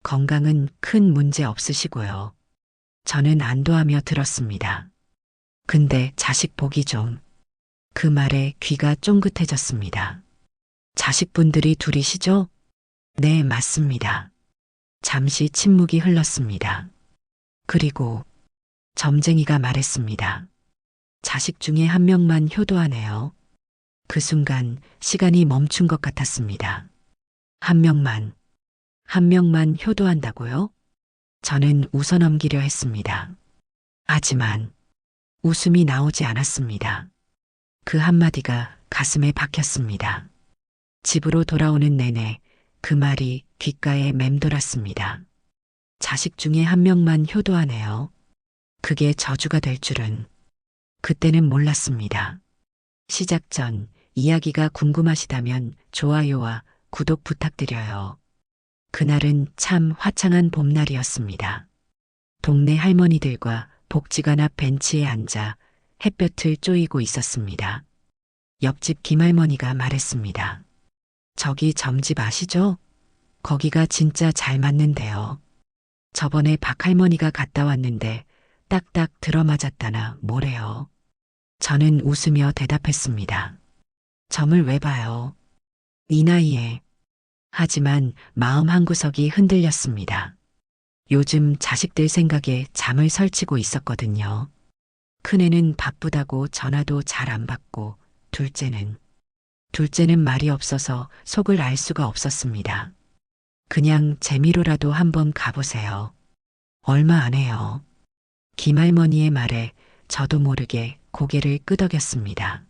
건강은 큰 문제 없으시고요. 저는 안도하며 들었습니다. 근데 자식 복이 좀. 그 말에 귀가 쫑긋해졌습니다. 자식분들이 둘이시죠? 네, 맞습니다. 잠시 침묵이 흘렀습니다. 그리고 점쟁이가 말했습니다. 자식 중에 한 명만 효도하네요. 그 순간 시간이 멈춘 것 같았습니다. 한 명만, 한 명만 효도한다고요? 저는 웃어넘기려 했습니다. 하지만 웃음이 나오지 않았습니다. 그 한마디가 가슴에 박혔습니다. 집으로 돌아오는 내내 그 말이 귓가에 맴돌았습니다. 자식 중에 한 명만 효도하네요. 그게 저주가 될 줄은 그때는 몰랐습니다. 시작 전 이야기가 궁금하시다면 좋아요와 구독 부탁드려요. 그날은 참 화창한 봄날이었습니다. 동네 할머니들과 복지관 앞 벤치에 앉아 햇볕을 쬐이고 있었습니다. 옆집 김할머니가 말했습니다. 저기 점집 아시죠? 거기가 진짜 잘 맞는데요. 저번에 박할머니가 갔다 왔는데 딱딱 들어맞았다나 뭐래요. 저는 웃으며 대답했습니다. 점을 왜 봐요? 이 나이에. 하지만 마음 한구석이 흔들렸습니다. 요즘 자식들 생각에 잠을 설치고 있었거든요. 큰애는 바쁘다고 전화도 잘 안 받고 둘째는 말이 없어서 속을 알 수가 없었습니다. 그냥 재미로라도 한번 가보세요. 얼마 안 해요. 김할머니의 말에 저도 모르게 고개를 끄덕였습니다.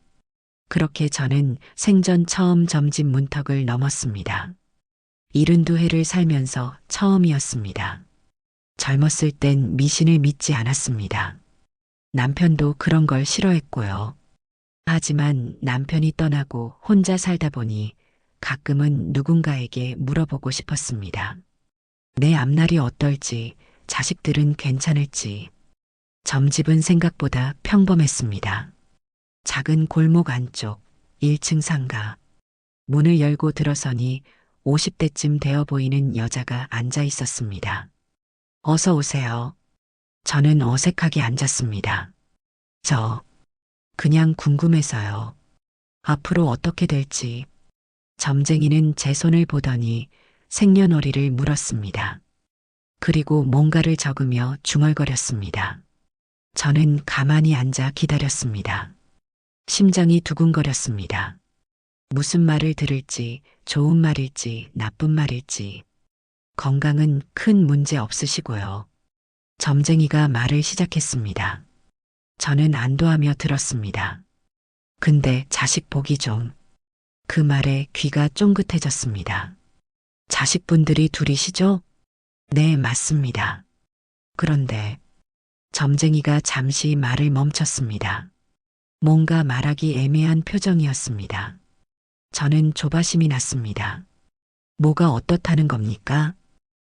그렇게 저는 생전 처음 점집 문턱을 넘었습니다. 72회를 살면서 처음이었습니다. 젊었을 땐 미신을 믿지 않았습니다. 남편도 그런 걸 싫어했고요. 하지만 남편이 떠나고 혼자 살다 보니 가끔은 누군가에게 물어보고 싶었습니다. 내 앞날이 어떨지, 자식들은 괜찮을지. 점집은 생각보다 평범했습니다. 작은 골목 안쪽 1층 상가. 문을 열고 들어서니 50대쯤 되어 보이는 여자가 앉아 있었습니다. 어서 오세요. 저는 어색하게 앉았습니다. 그냥 궁금해서요. 앞으로 어떻게 될지. 점쟁이는 제 손을 보더니 생년월일을 물었습니다. 그리고 뭔가를 적으며 중얼거렸습니다. 저는 가만히 앉아 기다렸습니다. 심장이 두근거렸습니다. 무슨 말을 들을지, 좋은 말일지, 나쁜 말일지. 건강은 큰 문제 없으시고요. 점쟁이가 말을 시작했습니다. 저는 안도하며 들었습니다. 근데 자식 복이 좀. 그 말에 귀가 쫑긋해졌습니다. 자식분들이 둘이시죠? 네, 맞습니다. 그런데 점쟁이가 잠시 말을 멈췄습니다. 뭔가 말하기 애매한 표정이었습니다. 저는 조바심이 났습니다. 뭐가 어떻다는 겁니까?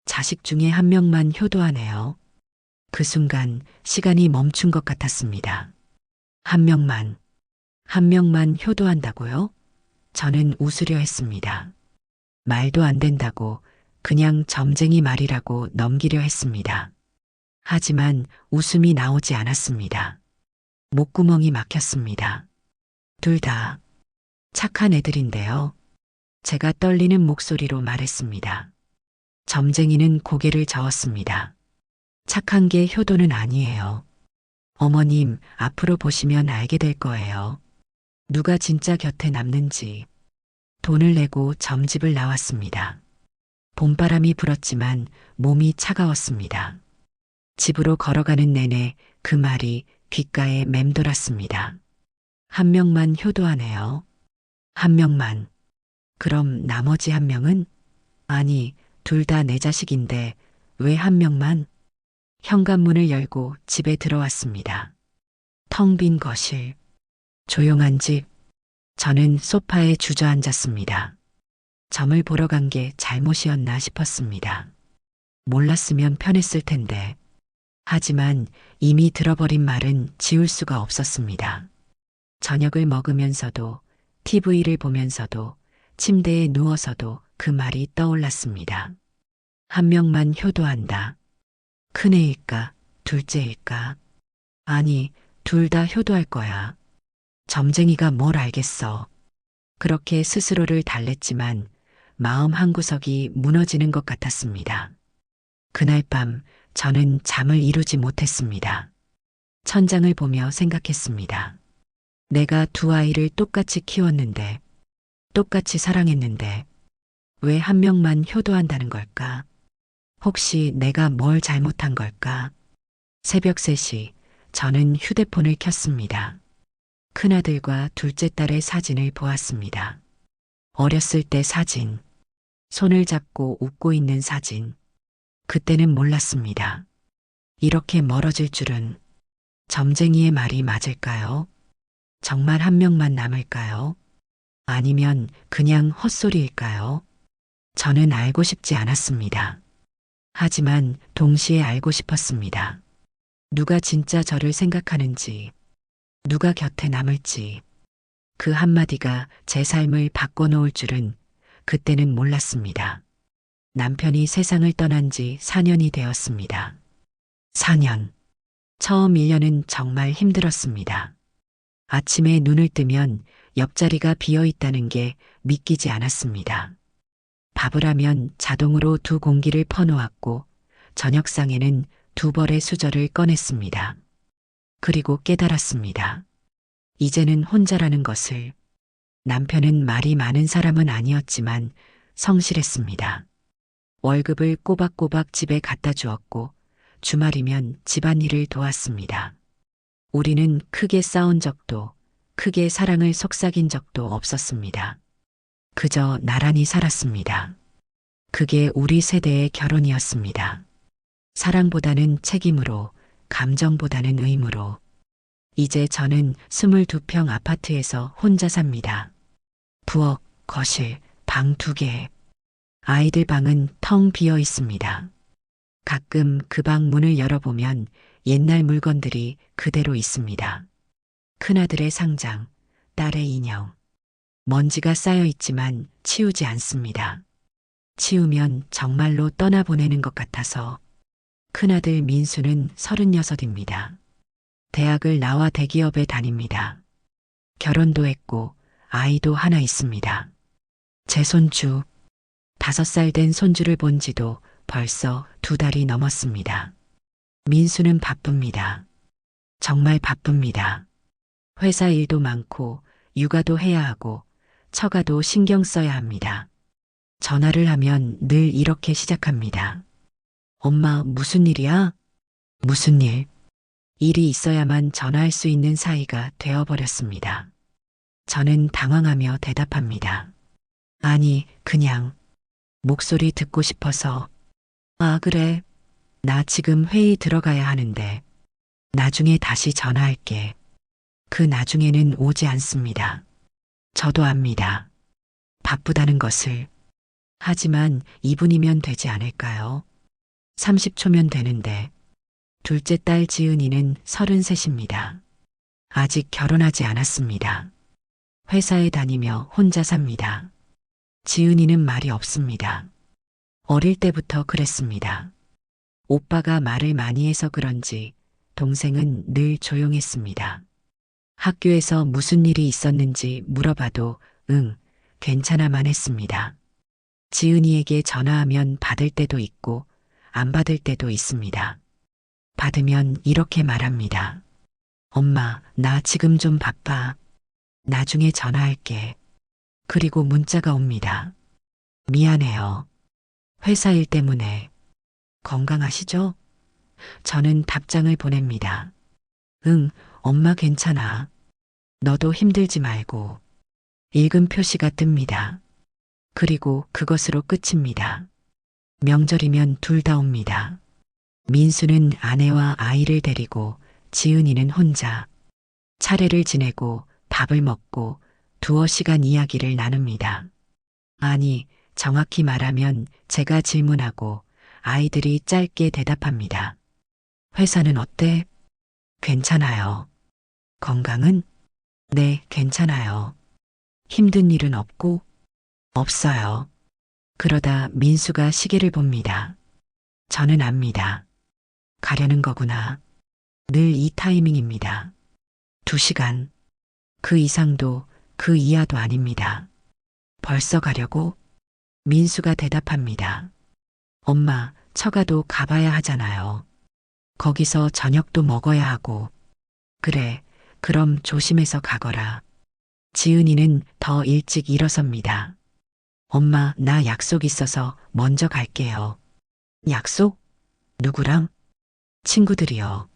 자식 중에 한 명만 효도하네요. 그 순간 시간이 멈춘 것 같았습니다. 한 명만 효도한다고요? 저는 웃으려 했습니다. 말도 안 된다고 그냥 점쟁이 말이라고 넘기려 했습니다. 하지만 웃음이 나오지 않았습니다. 목구멍이 막혔습니다. 둘 다 착한 애들인데요. 제가 떨리는 목소리로 말했습니다. 점쟁이는 고개를 저었습니다. 착한 게 효도는 아니에요. 어머님, 앞으로 보시면 알게 될 거예요. 누가 진짜 곁에 남는지. 돈을 내고 점집을 나왔습니다. 봄바람이 불었지만 몸이 차가웠습니다. 집으로 걸어가는 내내 그 말이 귓가에 맴돌았습니다. 한 명만 효도하네요. 한 명만. 그럼 나머지 한 명은? 아니, 둘 다 내 자식인데 왜 한 명만? 현관문을 열고 집에 들어왔습니다. 텅 빈 거실. 조용한 집. 저는 소파에 주저앉았습니다. 점을 보러 간 게 잘못이었나 싶었습니다. 몰랐으면 편했을 텐데. 하지만 이미 들어버린 말은 지울 수가 없었습니다. 저녁을 먹으면서도 TV를 보면서도 침대에 누워서도 그 말이 떠올랐습니다. 한 명만 효도한다. 큰애일까, 둘째일까? 아니, 둘 다 효도할 거야. 점쟁이가 뭘 알겠어. 그렇게 스스로를 달랬지만 마음 한구석이 무너지는 것 같았습니다. 그날 밤 저는 잠을 이루지 못했습니다. 천장을 보며 생각했습니다. 내가 두 아이를 똑같이 키웠는데, 똑같이 사랑했는데, 왜 한 명만 효도한다는 걸까? 혹시 내가 뭘 잘못한 걸까? 새벽 3시, 저는 휴대폰을 켰습니다. 큰아들과 둘째 딸의 사진을 보았습니다. 어렸을 때 사진, 손을 잡고 웃고 있는 사진. 그때는 몰랐습니다. 이렇게 멀어질 줄은. 점쟁이의 말이 맞을까요? 정말 한 명만 남을까요? 아니면 그냥 헛소리일까요? 저는 알고 싶지 않았습니다. 하지만 동시에 알고 싶었습니다. 누가 진짜 저를 생각하는지, 누가 곁에 남을지, 그 한마디가 제 삶을 바꿔놓을 줄은 그때는 몰랐습니다. 남편이 세상을 떠난 지 4년이 되었습니다. 4년. 처음 1년은 정말 힘들었습니다. 아침에 눈을 뜨면 옆자리가 비어 있다는 게 믿기지 않았습니다. 밥을 하면 자동으로 두 공기를 퍼놓았고 저녁상에는 두 벌의 수저를 꺼냈습니다. 그리고 깨달았습니다. 이제는 혼자라는 것을. 남편은 말이 많은 사람은 아니었지만 성실했습니다. 월급을 꼬박꼬박 집에 갖다 주었고 주말이면 집안일을 도왔습니다. 우리는 크게 싸운 적도, 크게 사랑을 속삭인 적도 없었습니다. 그저 나란히 살았습니다. 그게 우리 세대의 결혼이었습니다. 사랑보다는 책임으로, 감정보다는 의무로. 이제 저는 22평 아파트에서 혼자 삽니다. 부엌, 거실, 방 2개. 아이들 방은 텅 비어 있습니다. 가끔 그 방 문을 열어보면 옛날 물건들이 그대로 있습니다. 큰아들의 상장, 딸의 인형. 먼지가 쌓여 있지만 치우지 않습니다. 치우면 정말로 떠나보내는 것 같아서. 큰아들 민수는 36입니다. 대학을 나와 대기업에 다닙니다. 결혼도 했고 아이도 하나 있습니다. 제 손주, 5살 된 손주를 본 지도 벌써 2달이 넘었습니다. 민수는 바쁩니다. 정말 바쁩니다. 회사 일도 많고 육아도 해야 하고 처가도 신경 써야 합니다. 전화를 하면 늘 이렇게 시작합니다. 엄마, 무슨 일이야? 무슨 일? 일이 있어야만 전화할 수 있는 사이가 되어버렸습니다. 저는 당황하며 대답합니다. 아니, 그냥 목소리 듣고 싶어서. 아, 그래. 나 지금 회의 들어가야 하는데 나중에 다시 전화할게. 그 나중에는 오지 않습니다. 저도 압니다. 바쁘다는 것을. 하지만 2분이면 되지 않을까요? 30초면 되는데. 둘째 딸 지은이는 33입니다. 아직 결혼하지 않았습니다. 회사에 다니며 혼자 삽니다. 지은이는 말이 없습니다. 어릴 때부터 그랬습니다. 오빠가 말을 많이 해서 그런지 동생은 늘 조용했습니다. 학교에서 무슨 일이 있었는지 물어봐도 응, 괜찮아만 했습니다. 지은이에게 전화하면 받을 때도 있고 안 받을 때도 있습니다. 받으면 이렇게 말합니다. 엄마, 나 지금 좀 바빠. 나중에 전화할게. 그리고 문자가 옵니다. 미안해요. 회사 일 때문에. 건강하시죠? 저는 답장을 보냅니다. 응, 엄마 괜찮아. 너도 힘들지 말고. 읽음 표시가 뜹니다. 그리고 그것으로 끝입니다. 명절이면 둘 다 옵니다. 민수는 아내와 아이를 데리고 지은이는 혼자. 차례를 지내고 밥을 먹고 두어 시간 이야기를 나눕니다. 아니, 정확히 말하면 제가 질문하고 아이들이 짧게 대답합니다. 회사는 어때? 괜찮아요. 건강은? 네, 괜찮아요. 힘든 일은 없고? 없어요. 그러다 민수가 시계를 봅니다. 저는 압니다. 가려는 거구나. 늘 이 타이밍입니다. 2시간. 그 이상도 그 이하도 아닙니다. 벌써 가려고? 민수가 대답합니다. 엄마, 처가도 가봐야 하잖아요. 거기서 저녁도 먹어야 하고. 그래, 그럼 조심해서 가거라. 지은이는 더 일찍 일어섭니다. 엄마, 나 약속 있어서 먼저 갈게요. 약속? 누구랑? 친구들이요.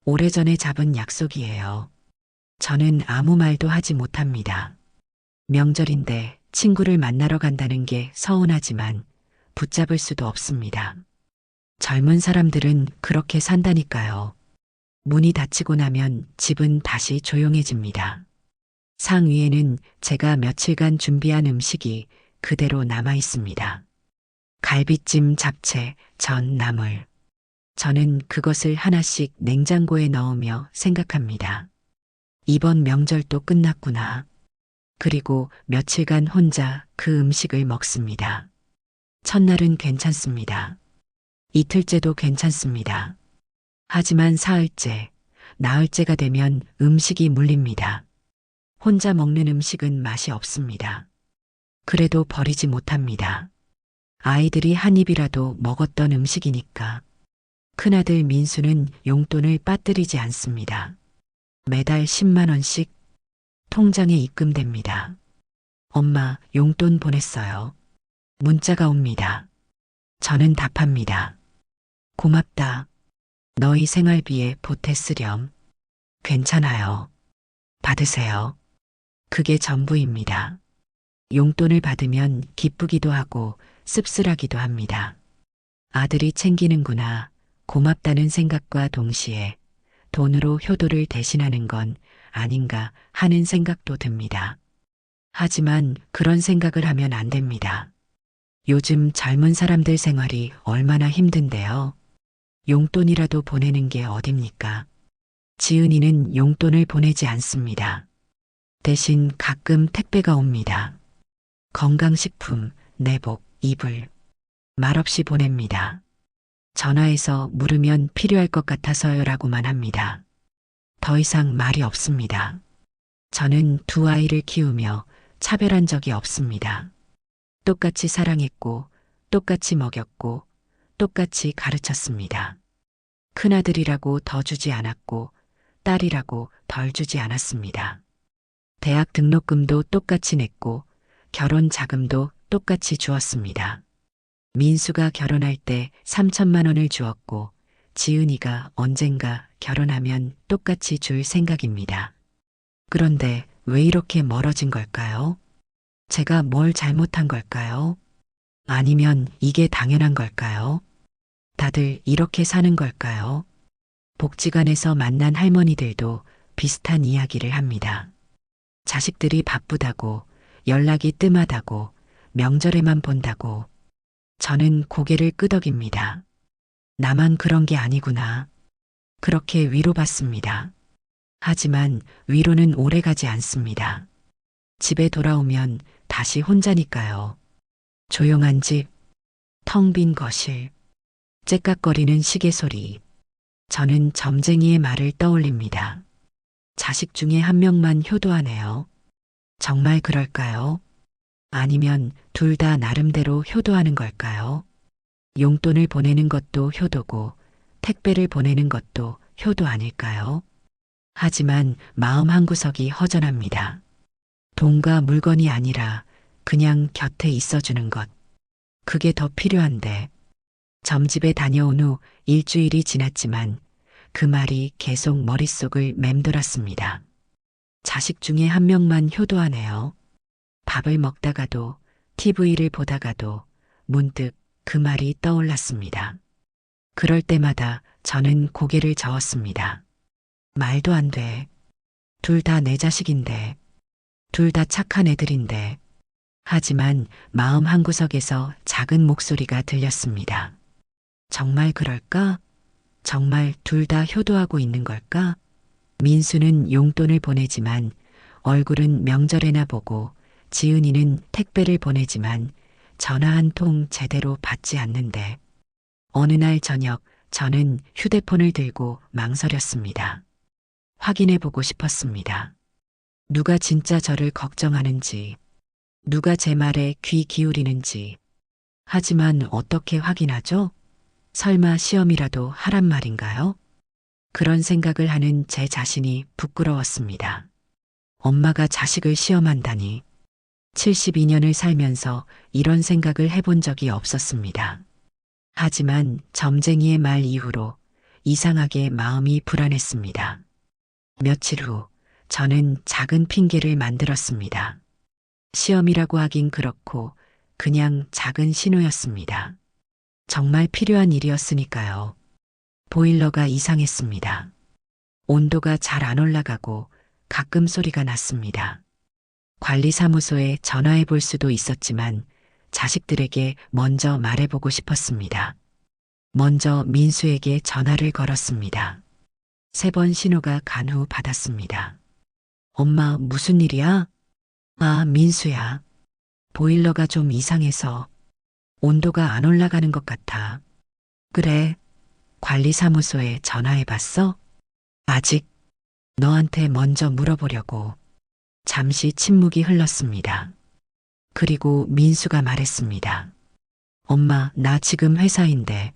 오래전에 잡은 약속이에요. 저는 아무 말도 하지 못합니다. 명절인데 친구를 만나러 간다는 게 서운하지만 붙잡을 수도 없습니다. 젊은 사람들은 그렇게 산다니까요. 문이 닫히고 나면 집은 다시 조용해집니다. 상 위에는 제가 며칠간 준비한 음식이 그대로 남아 있습니다. 갈비찜, 잡채, 전, 나물. 저는 그것을 하나씩 냉장고에 넣으며 생각합니다. 이번 명절도 끝났구나. 그리고 며칠간 혼자 그 음식을 먹습니다. 첫날은 괜찮습니다. 이틀째도 괜찮습니다. 하지만 사흘째, 나흘째가 되면 음식이 물립니다. 혼자 먹는 음식은 맛이 없습니다. 그래도 버리지 못합니다. 아이들이 한 입이라도 먹었던 음식이니까. 큰아들 민수는 용돈을 빠뜨리지 않습니다. 매달 10만 원씩 통장에 입금됩니다. 엄마, 용돈 보냈어요. 문자가 옵니다. 저는 답합니다. 고맙다. 너희 생활비에 보태 쓰렴. 괜찮아요. 받으세요. 그게 전부입니다. 용돈을 받으면 기쁘기도 하고 씁쓸하기도 합니다. 아들이 챙기는구나. 고맙다는 생각과 동시에 돈으로 효도를 대신하는 건 아닌가 하는 생각도 듭니다. 하지만 그런 생각을 하면 안 됩니다. 요즘 젊은 사람들 생활이 얼마나 힘든데요. 용돈이라도 보내는 게 어딥니까? 지은이는 용돈을 보내지 않습니다. 대신 가끔 택배가 옵니다. 건강식품, 내복, 이불. 말없이 보냅니다. 전화해서 물으면 필요할 것 같아서요라고만 합니다. 더 이상 말이 없습니다. 저는 두 아이를 키우며 차별한 적이 없습니다. 똑같이 사랑했고, 똑같이 먹였고, 똑같이 가르쳤습니다. 큰아들이라고 더 주지 않았고, 딸이라고 덜 주지 않았습니다. 대학 등록금도 똑같이 냈고, 결혼 자금도 똑같이 주었습니다. 민수가 결혼할 때 3천만 원을 주었고, 지은이가 언젠가 결혼하면 똑같이 줄 생각입니다. 그런데 왜 이렇게 멀어진 걸까요? 제가 뭘 잘못한 걸까요? 아니면 이게 당연한 걸까요? 다들 이렇게 사는 걸까요? 복지관에서 만난 할머니들도 비슷한 이야기를 합니다. 자식들이 바쁘다고, 연락이 뜸하다고, 명절에만 본다고. 저는 고개를 끄덕입니다. 나만 그런 게 아니구나. 그렇게 위로받습니다. 하지만 위로는 오래가지 않습니다. 집에 돌아오면 다시 혼자니까요. 조용한 집, 텅 빈 거실, 째깍거리는 시계 소리. 저는 점쟁이의 말을 떠올립니다. 자식 중에 한 명만 효도하네요. 정말 그럴까요? 아니면 둘 다 나름대로 효도하는 걸까요? 용돈을 보내는 것도 효도고 택배를 보내는 것도 효도 아닐까요? 하지만 마음 한구석이 허전합니다. 돈과 물건이 아니라 그냥 곁에 있어주는 것. 그게 더 필요한데. 점집에 다녀온 후 일주일이 지났지만 그 말이 계속 머릿속을 맴돌았습니다. 자식 중에 한 명만 효도하네요. 밥을 먹다가도 TV를 보다가도 문득 그 말이 떠올랐습니다. 그럴 때마다 저는 고개를 저었습니다. 말도 안 돼. 둘 다 내 자식인데. 둘 다 착한 애들인데. 하지만 마음 한구석에서 작은 목소리가 들렸습니다. 정말 그럴까? 정말 둘 다 효도하고 있는 걸까? 민수는 용돈을 보내지만 얼굴은 명절에나 보고, 지은이는 택배를 보내지만 전화 한 통 제대로 받지 않는데 어느 날 저녁 저는 휴대폰을 들고 망설였습니다. 확인해 보고 싶었습니다. 누가 진짜 저를 걱정하는지, 누가 제 말에 귀 기울이는지. 하지만 어떻게 확인하죠? 설마 시험이라도 하란 말인가요? 그런 생각을 하는 제 자신이 부끄러웠습니다. 엄마가 자식을 시험한다니. 72년을 살면서 이런 생각을 해본 적이 없었습니다. 하지만 점쟁이의 말 이후로 이상하게 마음이 불안했습니다. 며칠 후 저는 작은 핑계를 만들었습니다. 시험이라고 하긴 그렇고 그냥 작은 신호였습니다. 정말 필요한 일이었으니까요. 보일러가 이상했습니다. 온도가 잘 안 올라가고 가끔 소리가 났습니다. 관리사무소에 전화해 볼 수도 있었지만 자식들에게 먼저 말해보고 싶었습니다. 먼저 민수에게 전화를 걸었습니다. 3번 신호가 간 후 받았습니다. 엄마, 무슨 일이야? 아, 민수야. 보일러가 좀 이상해서 온도가 안 올라가는 것 같아. 그래, 관리사무소에 전화해 봤어? 아직 너한테 먼저 물어보려고. 잠시 침묵이 흘렀습니다. 그리고 민수가 말했습니다. 엄마, 나 지금 회사인데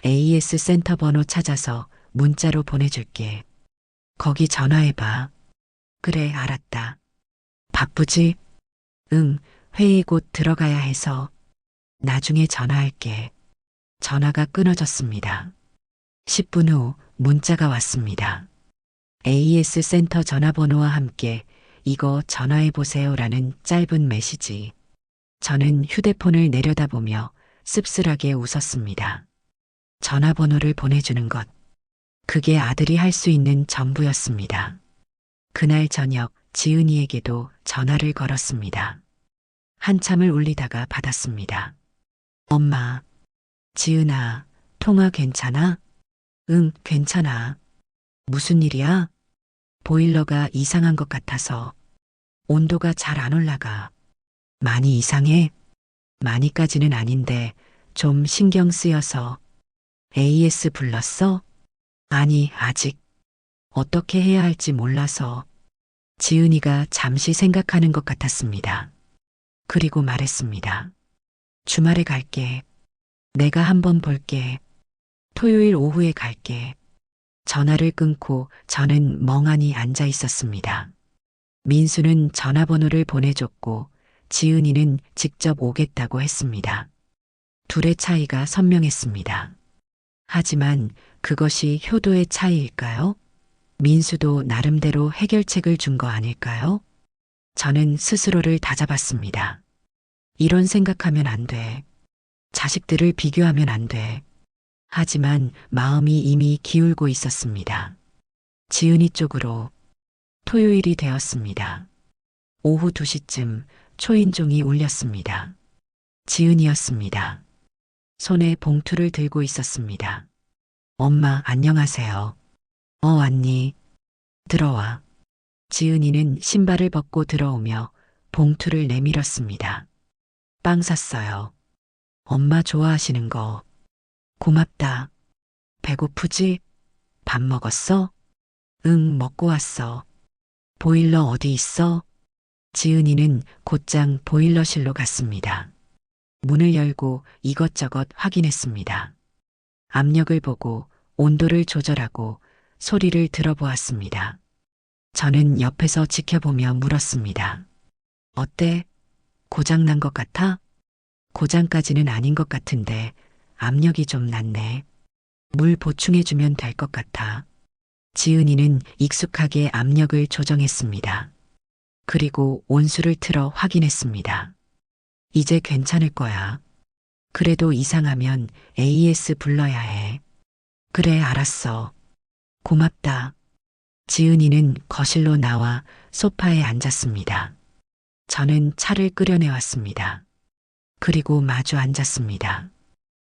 AS 센터 번호 찾아서 문자로 보내줄게. 거기 전화해봐. 그래, 알았다. 바쁘지? 응, 회의 곧 들어가야 해서 나중에 전화할게. 전화가 끊어졌습니다. 10분 후 문자가 왔습니다. AS 센터 전화번호와 함께 이거 전화해보세요라는 짧은 메시지. 저는 휴대폰을 내려다보며 씁쓸하게 웃었습니다. 전화번호를 보내주는 것. 그게 아들이 할 수 있는 전부였습니다. 그날 저녁 지은이에게도 전화를 걸었습니다. 한참을 울리다가 받았습니다. 엄마, 지은아, 통화 괜찮아? 응, 괜찮아. 무슨 일이야? 보일러가 이상한 것 같아서 온도가 잘 안 올라가. 많이 이상해? 많이까지는 아닌데 좀 신경 쓰여서. AS 불렀어? 아니, 아직. 어떻게 해야 할지 몰라서. 지은이가 잠시 생각하는 것 같았습니다. 그리고 말했습니다. 주말에 갈게. 내가 한번 볼게. 토요일 오후에 갈게. 전화를 끊고 저는 멍하니 앉아 있었습니다. 민수는 전화번호를 보내줬고 지은이는 직접 오겠다고 했습니다. 둘의 차이가 선명했습니다. 하지만 그것이 효도의 차이일까요? 민수도 나름대로 해결책을 준 거 아닐까요? 저는 스스로를 다잡았습니다. 이런 생각하면 안 돼. 자식들을 비교하면 안 돼. 하지만 마음이 이미 기울고 있었습니다. 지은이 쪽으로. 토요일이 되었습니다. 오후 2시쯤 초인종이 울렸습니다. 지은이었습니다. 손에 봉투를 들고 있었습니다. 엄마, 안녕하세요. 왔니? 들어와. 지은이는 신발을 벗고 들어오며 봉투를 내밀었습니다. 빵 샀어요. 엄마 좋아하시는 거. 고맙다. 배고프지? 밥 먹었어? 응, 먹고 왔어. 보일러 어디 있어? 지은이는 곧장 보일러실로 갔습니다. 문을 열고 이것저것 확인했습니다. 압력을 보고 온도를 조절하고 소리를 들어보았습니다. 저는 옆에서 지켜보며 물었습니다. 어때? 고장 난 것 같아? 고장까지는 아닌 것 같은데 압력이 좀 낮네. 물 보충해주면 될 것 같아. 지은이는 익숙하게 압력을 조정했습니다. 그리고 온수를 틀어 확인했습니다. 이제 괜찮을 거야. 그래도 이상하면 AS 불러야 해. 그래, 알았어. 고맙다. 지은이는 거실로 나와 소파에 앉았습니다. 저는 차를 끓여내왔습니다. 그리고 마주 앉았습니다.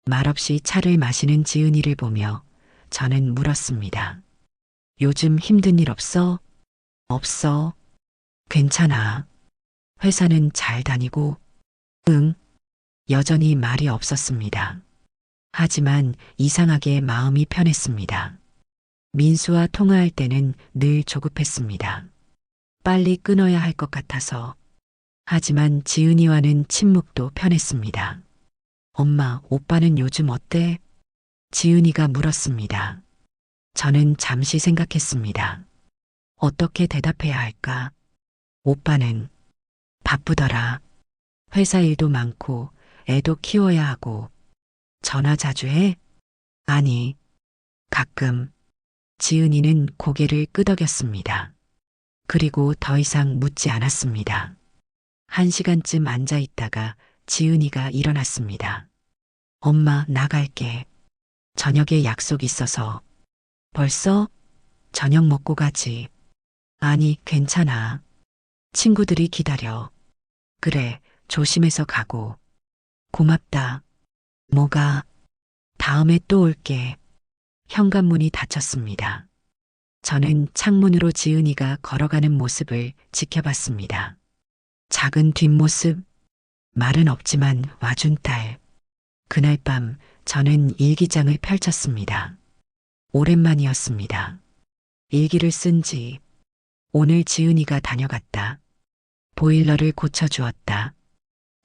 말없이 차를 마시는 지은이를 보며 저는 물었습니다. 요즘 힘든 일 없어? 없어. 괜찮아. 회사는 잘 다니고? 응. 여전히 말이 없었습니다. 하지만 이상하게 마음이 편했습니다. 민수와 통화할 때는 늘 조급했습니다. 빨리 끊어야 할 것 같아서. 하지만 지은이와는 침묵도 편했습니다. 엄마, 오빠는 요즘 어때? 지은이가 물었습니다. 저는 잠시 생각했습니다. 어떻게 대답해야 할까? 오빠는 바쁘더라. 회사 일도 많고 애도 키워야 하고. 전화 자주 해? 아니, 가끔. 지은이는 고개를 끄덕였습니다. 그리고 더 이상 묻지 않았습니다. 1시간쯤 앉아 있다가 지은이가 일어났습니다. 엄마, 나갈게. 저녁에 약속 있어서. 벌써? 저녁 먹고 가지. 아니, 괜찮아. 친구들이 기다려. 그래, 조심해서 가고. 고맙다. 뭐가? 다음에 또 올게. 현관문이 닫혔습니다. 저는 창문으로 지은이가 걸어가는 모습을 지켜봤습니다. 작은 뒷모습, 말은 없지만 와준 딸. 그날 밤 저는 일기장을 펼쳤습니다. 오랜만이었습니다. 일기를 쓴 지. 오늘 지은이가 다녀갔다. 보일러를 고쳐주었다.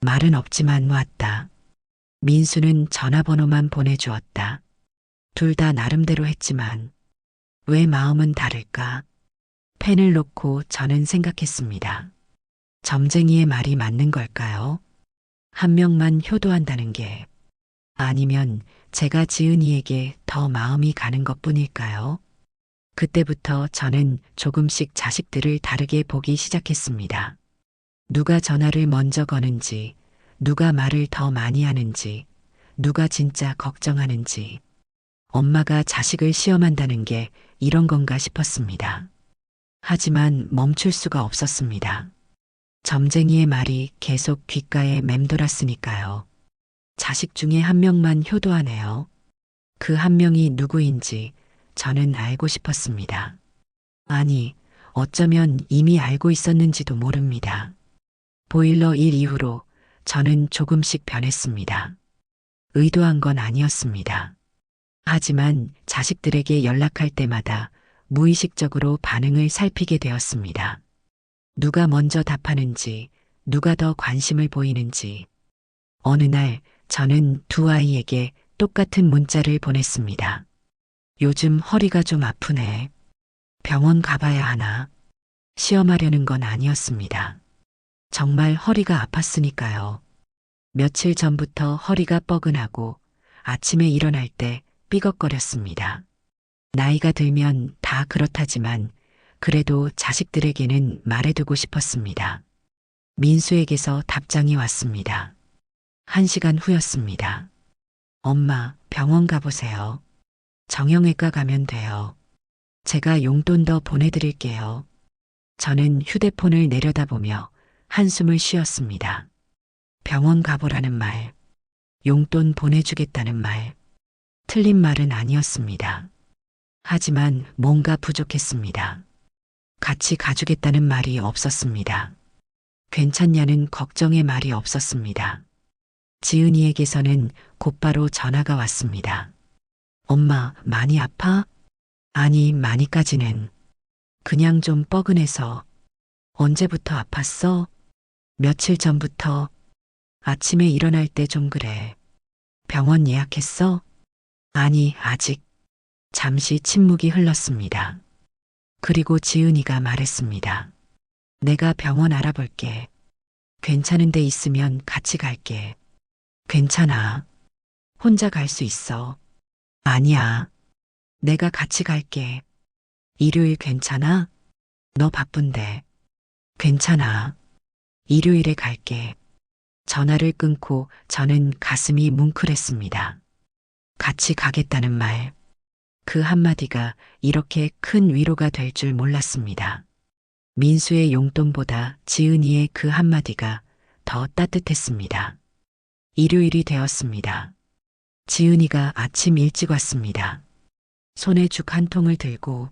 말은 없지만 왔다. 민수는 전화번호만 보내주었다. 둘 다 나름대로 했지만 왜 마음은 다를까? 펜을 놓고 저는 생각했습니다. 점쟁이의 말이 맞는 걸까요? 한 명만 효도한다는 게. 아니면 제가 지은이에게 더 마음이 가는 것뿐일까요? 그때부터 저는 조금씩 자식들을 다르게 보기 시작했습니다. 누가 전화를 먼저 거는지, 누가 말을 더 많이 하는지, 누가 진짜 걱정하는지. 엄마가 자식을 시험한다는 게 이런 건가 싶었습니다. 하지만 멈출 수가 없었습니다. 점쟁이의 말이 계속 귓가에 맴돌았으니까요. 자식 중에 한 명만 효도하네요. 그 한 명이 누구인지 저는 알고 싶었습니다. 아니, 어쩌면 이미 알고 있었는지도 모릅니다. 보일러 일 이후로 저는 조금씩 변했습니다. 의도한 건 아니었습니다. 하지만 자식들에게 연락할 때마다 무의식적으로 반응을 살피게 되었습니다. 누가 먼저 답하는지, 누가 더 관심을 보이는지. 어느 날 저는 두 아이에게 똑같은 문자를 보냈습니다. 요즘 허리가 좀 아프네. 병원 가봐야 하나? 시험하려는 건 아니었습니다. 정말 허리가 아팠으니까요. 며칠 전부터 허리가 뻐근하고 아침에 일어날 때 삐걱거렸습니다. 나이가 들면 다 그렇다지만 그래도 자식들에게는 말해두고 싶었습니다. 민수에게서 답장이 왔습니다. 1시간 후였습니다. 엄마, 병원 가보세요. 정형외과 가면 돼요. 제가 용돈 더 보내드릴게요. 저는 휴대폰을 내려다보며 한숨을 쉬었습니다. 병원 가보라는 말, 용돈 보내주겠다는 말, 틀린 말은 아니었습니다. 하지만 뭔가 부족했습니다. 같이 가주겠다는 말이 없었습니다. 괜찮냐는 걱정의 말이 없었습니다. 지은이에게서는 곧바로 전화가 왔습니다. 엄마, 많이 아파? 아니, 많이까지는. 그냥 좀 뻐근해서. 언제부터 아팠어? 며칠 전부터. 아침에 일어날 때 좀 그래. 병원 예약했어? 아니, 아직. 잠시 침묵이 흘렀습니다. 그리고 지은이가 말했습니다. 내가 병원 알아볼게. 괜찮은 데 있으면 같이 갈게. 괜찮아. 혼자 갈 수 있어. 아니야. 내가 같이 갈게. 일요일 괜찮아? 너 바쁜데. 괜찮아. 일요일에 갈게. 전화를 끊고 저는 가슴이 뭉클했습니다. 같이 가겠다는 말. 그 한마디가 이렇게 큰 위로가 될 줄 몰랐습니다. 민수의 용돈보다 지은이의 그 한마디가 더 따뜻했습니다. 일요일이 되었습니다. 지은이가 아침 일찍 왔습니다. 손에 죽 한 통을 들고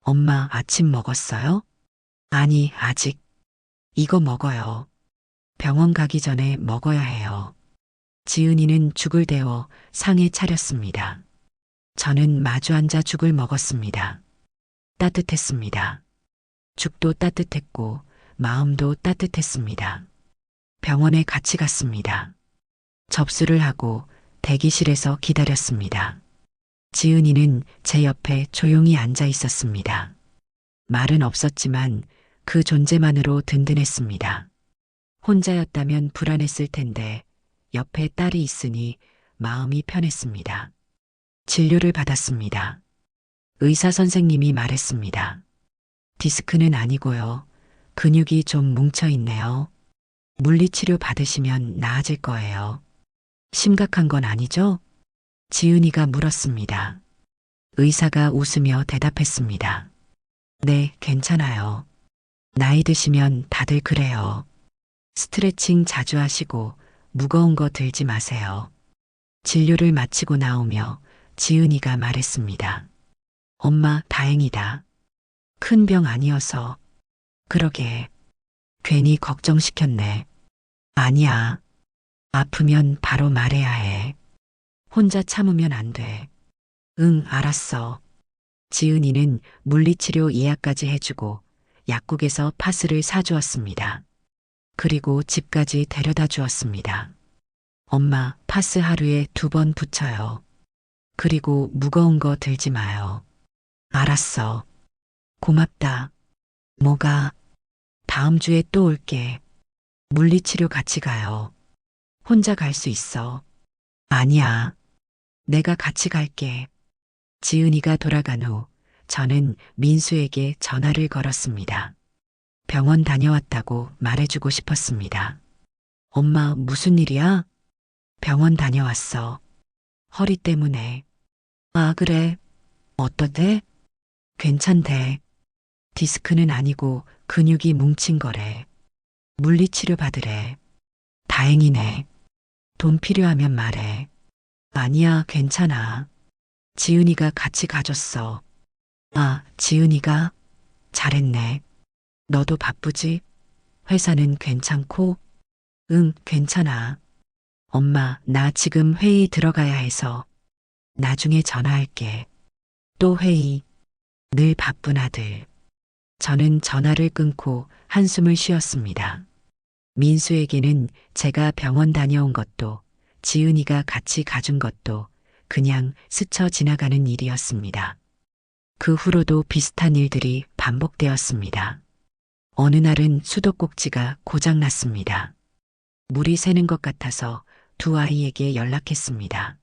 엄마 아침 먹었어요? 아니, 아직. 이거 먹어요. 병원 가기 전에 먹어야 해요. 지은이는 죽을 데워 상에 차렸습니다. 저는 마주 앉아 죽을 먹었습니다. 따뜻했습니다. 죽도 따뜻했고 마음도 따뜻했습니다. 병원에 같이 갔습니다. 접수를 하고 대기실에서 기다렸습니다. 지은이는 제 옆에 조용히 앉아 있었습니다. 말은 없었지만 그 존재만으로 든든했습니다. 혼자였다면 불안했을 텐데 옆에 딸이 있으니 마음이 편했습니다. 진료를 받았습니다. 의사 선생님이 말했습니다. 디스크는 아니고요. 근육이 좀 뭉쳐 있네요. 물리치료 받으시면 나아질 거예요. 심각한 건 아니죠? 지은이가 물었습니다. 의사가 웃으며 대답했습니다. 네, 괜찮아요. 나이 드시면 다들 그래요. 스트레칭 자주 하시고 무거운 거 들지 마세요. 진료를 마치고 나오며 지은이가 말했습니다. 엄마, 다행이다. 큰 병 아니어서. 그러게. 괜히 걱정시켰네. 아니야. 아프면 바로 말해야 해. 혼자 참으면 안 돼. 응, 알았어. 지은이는 물리치료 예약까지 해주고 약국에서 파스를 사주었습니다. 그리고 집까지 데려다 주었습니다. 엄마, 파스 하루에 2번 붙여요. 그리고 무거운 거 들지 마요. 알았어. 고맙다. 뭐가? 다음 주에 또 올게. 물리치료 같이 가요. 혼자 갈 수 있어. 아니야. 내가 같이 갈게. 지은이가 돌아간 후 저는 민수에게 전화를 걸었습니다. 병원 다녀왔다고 말해주고 싶었습니다. 엄마, 무슨 일이야? 병원 다녀왔어. 허리 때문에. 아, 그래. 어떠대? 괜찮대. 디스크는 아니고 근육이 뭉친 거래. 물리치료 받으래. 다행이네. 돈 필요하면 말해. 아니야, 괜찮아. 지은이가 같이 가줬어. 아, 지은이가? 잘했네. 너도 바쁘지? 회사는 괜찮고? 응, 괜찮아. 엄마, 나 지금 회의 들어가야 해서. 나중에 전화할게. 또 회의. 늘 바쁜 아들. 저는 전화를 끊고 한숨을 쉬었습니다. 민수에게는 제가 병원 다녀온 것도 지은이가 같이 가준 것도 그냥 스쳐 지나가는 일이었습니다. 그 후로도 비슷한 일들이 반복되었습니다. 어느 날은 수도꼭지가 고장났습니다. 물이 새는 것 같아서 두 아이에게 연락했습니다.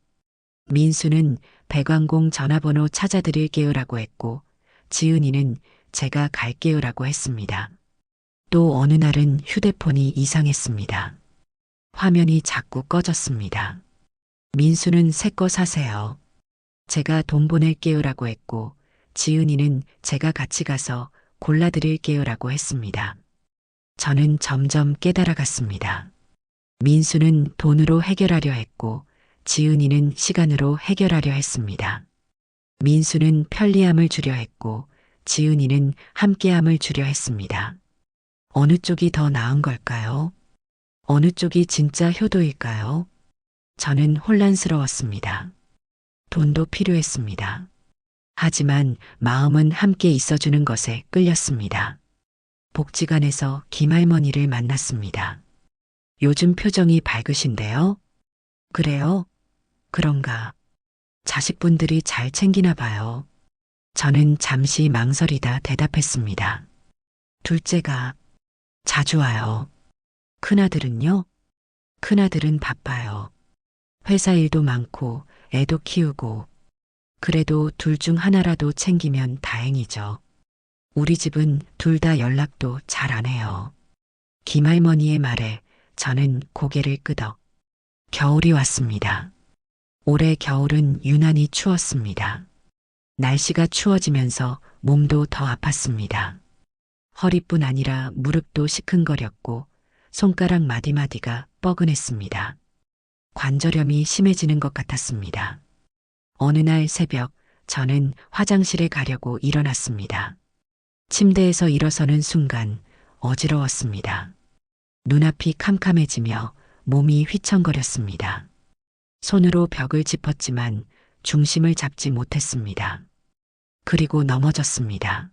민수는 배관공 전화번호 찾아드릴게요라고 했고 지은이는 제가 갈게요라고 했습니다. 또 어느 날은 휴대폰이 이상했습니다. 화면이 자꾸 꺼졌습니다. 민수는 새 거 사세요. 제가 돈 보낼게요라고 했고 지은이는 제가 같이 가서 골라드릴게요라고 했습니다. 저는 점점 깨달아갔습니다. 민수는 돈으로 해결하려 했고 지은이는 시간으로 해결하려 했습니다. 민수는 편리함을 주려 했고 지은이는 함께함을 주려 했습니다. 어느 쪽이 더 나은 걸까요? 어느 쪽이 진짜 효도일까요? 저는 혼란스러웠습니다. 돈도 필요했습니다. 하지만 마음은 함께 있어주는 것에 끌렸습니다. 복지관에서 김할머니를 만났습니다. 요즘 표정이 밝으신데요? 그래요? 그런가. 자식분들이 잘 챙기나 봐요. 저는 잠시 망설이다 대답했습니다. 둘째가 자주 와요. 큰아들은요? 큰아들은 바빠요. 회사 일도 많고 애도 키우고 그래도 둘 중 하나라도 챙기면 다행이죠. 우리 집은 둘 다 연락도 잘 안 해요. 김할머니의 말에 저는 고개를 끄덕. 겨울이 왔습니다. 올해 겨울은 유난히 추웠습니다. 날씨가 추워지면서 몸도 더 아팠습니다. 허리뿐 아니라 무릎도 시큰거렸고 손가락 마디마디가 뻐근했습니다. 관절염이 심해지는 것 같았습니다. 어느 날 새벽 저는 화장실에 가려고 일어났습니다. 침대에서 일어서는 순간 어지러웠습니다. 눈앞이 캄캄해지며 몸이 휘청거렸습니다. 손으로 벽을 짚었지만 중심을 잡지 못했습니다. 그리고 넘어졌습니다.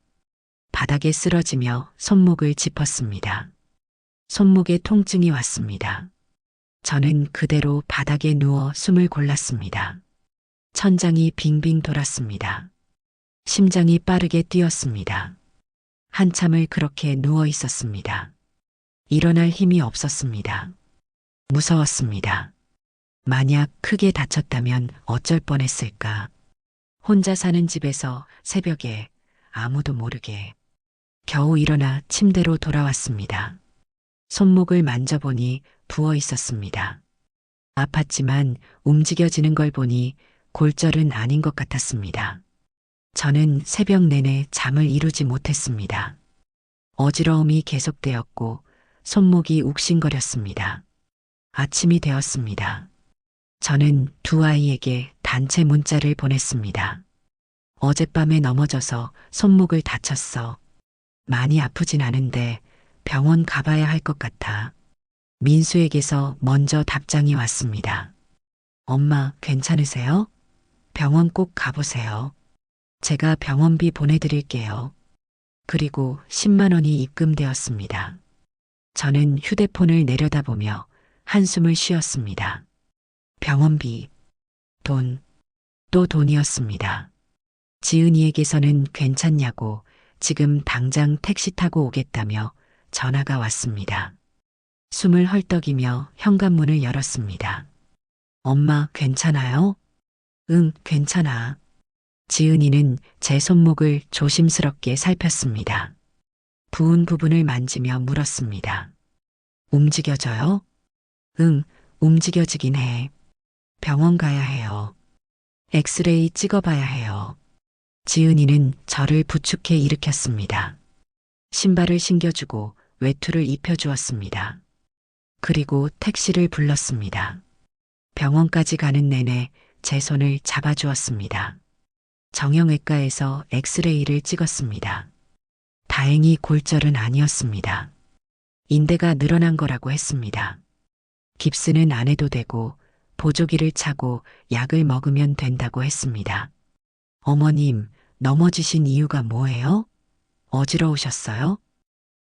바닥에 쓰러지며 손목을 짚었습니다. 손목에 통증이 왔습니다. 저는 그대로 바닥에 누워 숨을 골랐습니다. 천장이 빙빙 돌았습니다. 심장이 빠르게 뛰었습니다. 한참을 그렇게 누워 있었습니다. 일어날 힘이 없었습니다. 무서웠습니다. 만약 크게 다쳤다면 어쩔 뻔했을까. 혼자 사는 집에서 새벽에 아무도 모르게 겨우 일어나 침대로 돌아왔습니다. 손목을 만져보니 부어 있었습니다. 아팠지만 움직여지는 걸 보니 골절은 아닌 것 같았습니다. 저는 새벽 내내 잠을 이루지 못했습니다. 어지러움이 계속되었고 손목이 욱신거렸습니다. 아침이 되었습니다. 저는 두 아이에게 단체 문자를 보냈습니다. 어젯밤에 넘어져서 손목을 다쳤어. 많이 아프진 않은데 병원 가봐야 할 것 같아. 민수에게서 먼저 답장이 왔습니다. 엄마, 괜찮으세요? 병원 꼭 가보세요. 제가 병원비 보내드릴게요. 그리고 10만 원이 입금되었습니다. 저는 휴대폰을 내려다보며 한숨을 쉬었습니다. 병원비, 돈, 또 돈이었습니다. 지은이에게서는 괜찮냐고 지금 당장 택시 타고 오겠다며 전화가 왔습니다. 숨을 헐떡이며 현관문을 열었습니다. 엄마, 괜찮아요? 응, 괜찮아. 지은이는 제 손목을 조심스럽게 살폈습니다. 부은 부분을 만지며 물었습니다. 움직여져요? 응, 움직여지긴 해. 병원 가야 해요. 엑스레이 찍어봐야 해요. 지은이는 저를 부축해 일으켰습니다. 신발을 신겨주고 외투를 입혀주었습니다. 그리고 택시를 불렀습니다. 병원까지 가는 내내 제 손을 잡아주었습니다. 정형외과에서 엑스레이를 찍었습니다. 다행히 골절은 아니었습니다. 인대가 늘어난 거라고 했습니다. 깁스는 안 해도 되고 보조기를 차고 약을 먹으면 된다고 했습니다. 어머님, 넘어지신 이유가 뭐예요? 어지러우셨어요?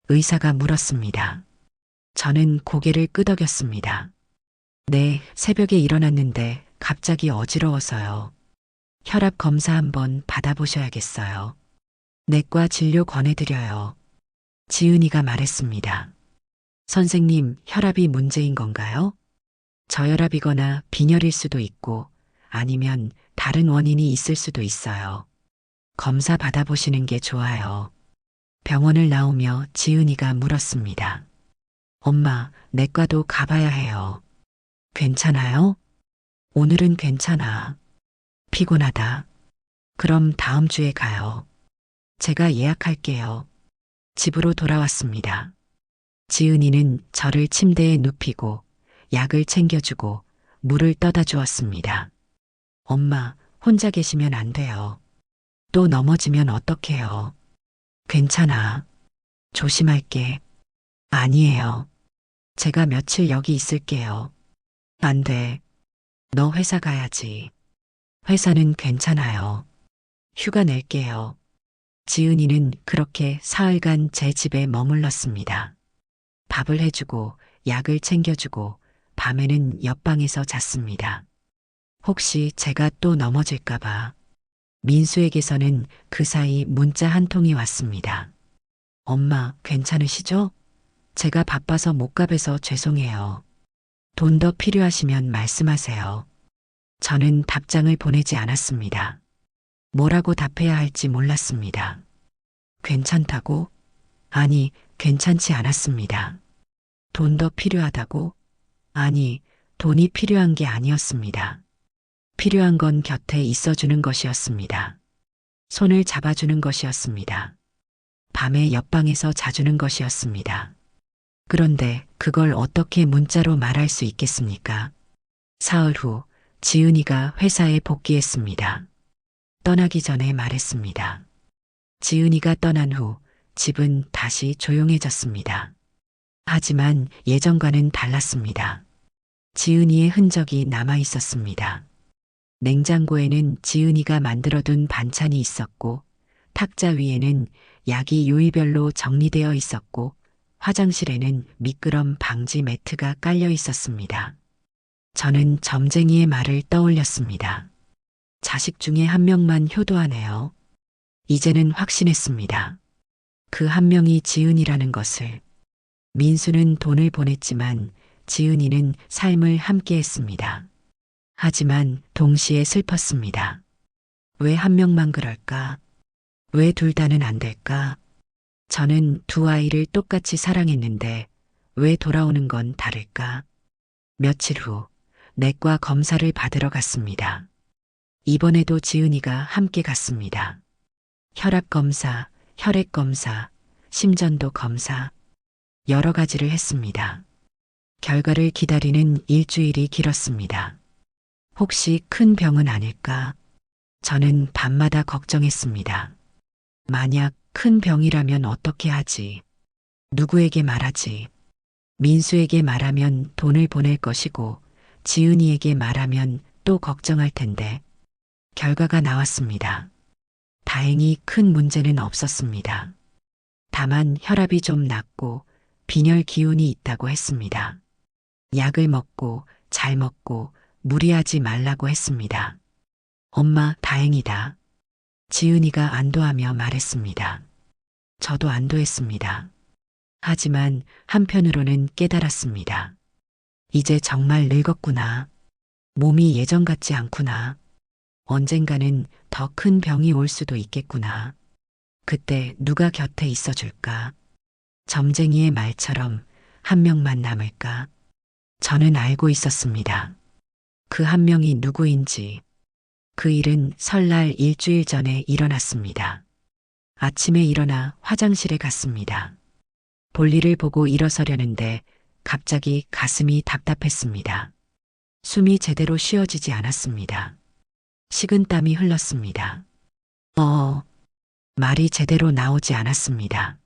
의사가 물었습니다. 저는 고개를 끄덕였습니다. 네, 새벽에 일어났는데 갑자기 어지러워서요. 혈압 검사 한번 받아보셔야겠어요. 내과 진료 권해드려요. 지은이가 말했습니다. 선생님, 혈압이 문제인 건가요? 저혈압이거나 빈혈일 수도 있고 아니면 다른 원인이 있을 수도 있어요. 검사 받아보시는 게 좋아요. 병원을 나오며 지은이가 물었습니다. 엄마, 내과도 가봐야 해요. 괜찮아요? 오늘은 괜찮아. 피곤하다. 그럼 다음 주에 가요. 제가 예약할게요. 집으로 돌아왔습니다. 지은이는 저를 침대에 눕히고 약을 챙겨주고 물을 떠다 주었습니다. 엄마, 혼자 계시면 안 돼요. 또 넘어지면 어떡해요? 괜찮아. 조심할게. 아니에요. 제가 며칠 여기 있을게요. 안 돼. 너 회사 가야지. 회사는 괜찮아요. 휴가 낼게요. 지은이는 그렇게 사흘간 제 집에 머물렀습니다. 밥을 해주고 약을 챙겨주고 밤에는 옆방에서 잤습니다. 혹시 제가 또 넘어질까봐. 민수에게서는 그 사이 문자 한 통이 왔습니다. 엄마, 괜찮으시죠? 제가 바빠서 못 가봐서 죄송해요. 돈 더 필요하시면 말씀하세요. 저는 답장을 보내지 않았습니다. 뭐라고 답해야 할지 몰랐습니다. 괜찮다고? 아니, 괜찮지 않았습니다. 돈 더 필요하다고? 아니, 돈이 필요한 게 아니었습니다. 필요한 건 곁에 있어주는 것이었습니다. 손을 잡아주는 것이었습니다. 밤에 옆방에서 자주는 것이었습니다. 그런데 그걸 어떻게 문자로 말할 수 있겠습니까? 사흘 후 지은이가 회사에 복귀했습니다. 떠나기 전에 말했습니다. 지은이가 떠난 후 집은 다시 조용해졌습니다. 하지만 예전과는 달랐습니다. 지은이의 흔적이 남아 있었습니다. 냉장고에는 지은이가 만들어둔 반찬이 있었고, 탁자 위에는 약이 요일별로 정리되어 있었고, 화장실에는 미끄럼 방지 매트가 깔려 있었습니다. 저는 점쟁이의 말을 떠올렸습니다. 자식 중에 한 명만 효도하네요. 이제는 확신했습니다. 그 한 명이 지은이라는 것을. 민수는 돈을 보냈지만 지은이는 삶을 함께 했습니다. 하지만 동시에 슬펐습니다. 왜 한 명만 그럴까? 왜 둘 다는 안 될까? 저는 두 아이를 똑같이 사랑했는데 왜 돌아오는 건 다를까? 며칠 후 내과 검사를 받으러 갔습니다. 이번에도 지은이가 함께 갔습니다. 혈압 검사, 혈액 검사, 심전도 검사, 여러 가지를 했습니다. 결과를 기다리는 일주일이 길었습니다. 혹시 큰 병은 아닐까? 저는 밤마다 걱정했습니다. 만약 큰 병이라면 어떻게 하지? 누구에게 말하지? 민수에게 말하면 돈을 보낼 것이고, 지은이에게 말하면 또 걱정할 텐데. 결과가 나왔습니다. 다행히 큰 문제는 없었습니다. 다만 혈압이 좀 낮고 빈혈 기운이 있다고 했습니다. 약을 먹고 잘 먹고 무리하지 말라고 했습니다. 엄마, 다행이다. 지은이가 안도하며 말했습니다. 저도 안도했습니다. 하지만 한편으로는 깨달았습니다. 이제 정말 늙었구나. 몸이 예전 같지 않구나. 언젠가는 더 큰 병이 올 수도 있겠구나. 그때 누가 곁에 있어줄까? 점쟁이의 말처럼 한 명만 남을까? 저는 알고 있었습니다. 그 한 명이 누구인지. 그 일은 설날 일주일 전에 일어났습니다. 아침에 일어나 화장실에 갔습니다. 볼일을 보고 일어서려는데 갑자기 가슴이 답답했습니다. 숨이 제대로 쉬어지지 않았습니다. 식은땀이 흘렀습니다. 말이 제대로 나오지 않았습니다.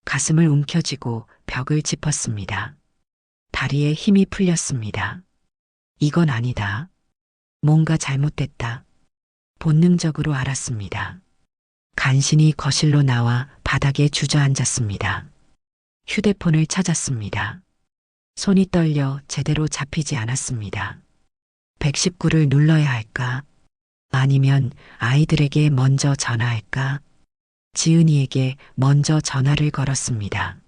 가슴을 움켜쥐고 벽을 짚었습니다. 다리에 힘이 풀렸습니다. 이건 아니다. 뭔가 잘못됐다. 본능적으로 알았습니다. 간신히 거실로 나와 바닥에 주저앉았습니다. 휴대폰을 찾았습니다. 손이 떨려 제대로 잡히지 않았습니다. 119를 눌러야 할까? 아니면 아이들에게 먼저 전화할까? 지은이에게 먼저 전화를 걸었습니다.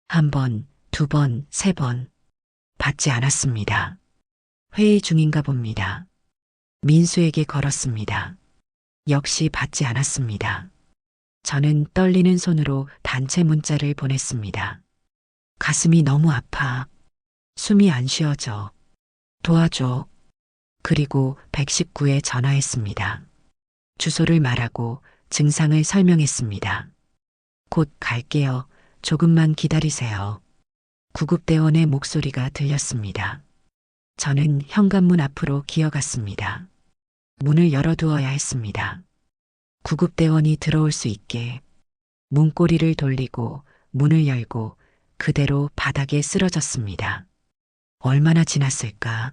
한 번, 두 번, 세 번. 받지 않았습니다. 회의 중인가 봅니다. 민수에게 걸었습니다. 역시 받지 않았습니다. 저는 떨리는 손으로 단체 문자를 보냈습니다. 가슴이 너무 아파. 숨이 안 쉬어져. 도와줘. 그리고 119에 전화했습니다. 주소를 말하고 증상을 설명했습니다. 곧 갈게요. 조금만 기다리세요. 구급대원의 목소리가 들렸습니다. 저는 현관문 앞으로 기어갔습니다. 문을 열어두어야 했습니다. 구급대원이 들어올 수 있게 문고리를 돌리고 문을 열고 그대로 바닥에 쓰러졌습니다. 얼마나 지났을까?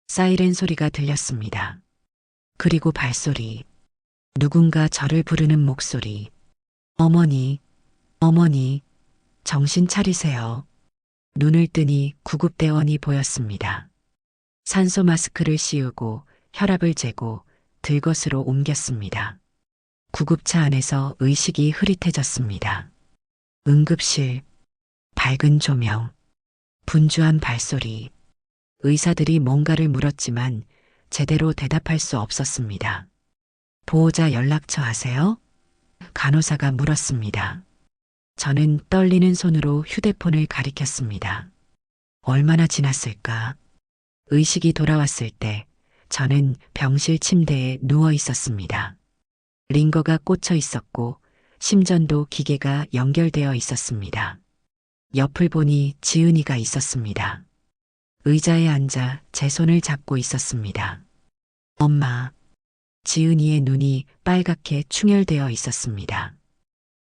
사이렌 소리가 들렸습니다. 그리고 발소리. 누군가 저를 부르는 목소리. 어머니, 어머니, 정신 차리세요. 눈을 뜨니 구급대원이 보였습니다. 산소 마스크를 씌우고 혈압을 재고 들것으로 옮겼습니다. 구급차 안에서 의식이 흐릿해졌습니다. 응급실, 밝은 조명, 분주한 발소리. 의사들이 뭔가를 물었지만 제대로 대답할 수 없었습니다. 보호자 연락처 아세요? 간호사가 물었습니다. 저는 떨리는 손으로 휴대폰을 가리켰습니다. 얼마나 지났을까? 의식이 돌아왔을 때 저는 병실 침대에 누워 있었습니다. 링거가 꽂혀 있었고 심전도 기계가 연결되어 있었습니다. 옆을 보니 지은이가 있었습니다. 의자에 앉아 제 손을 잡고 있었습니다. 엄마. 지은이의 눈이 빨갛게 충혈되어 있었습니다.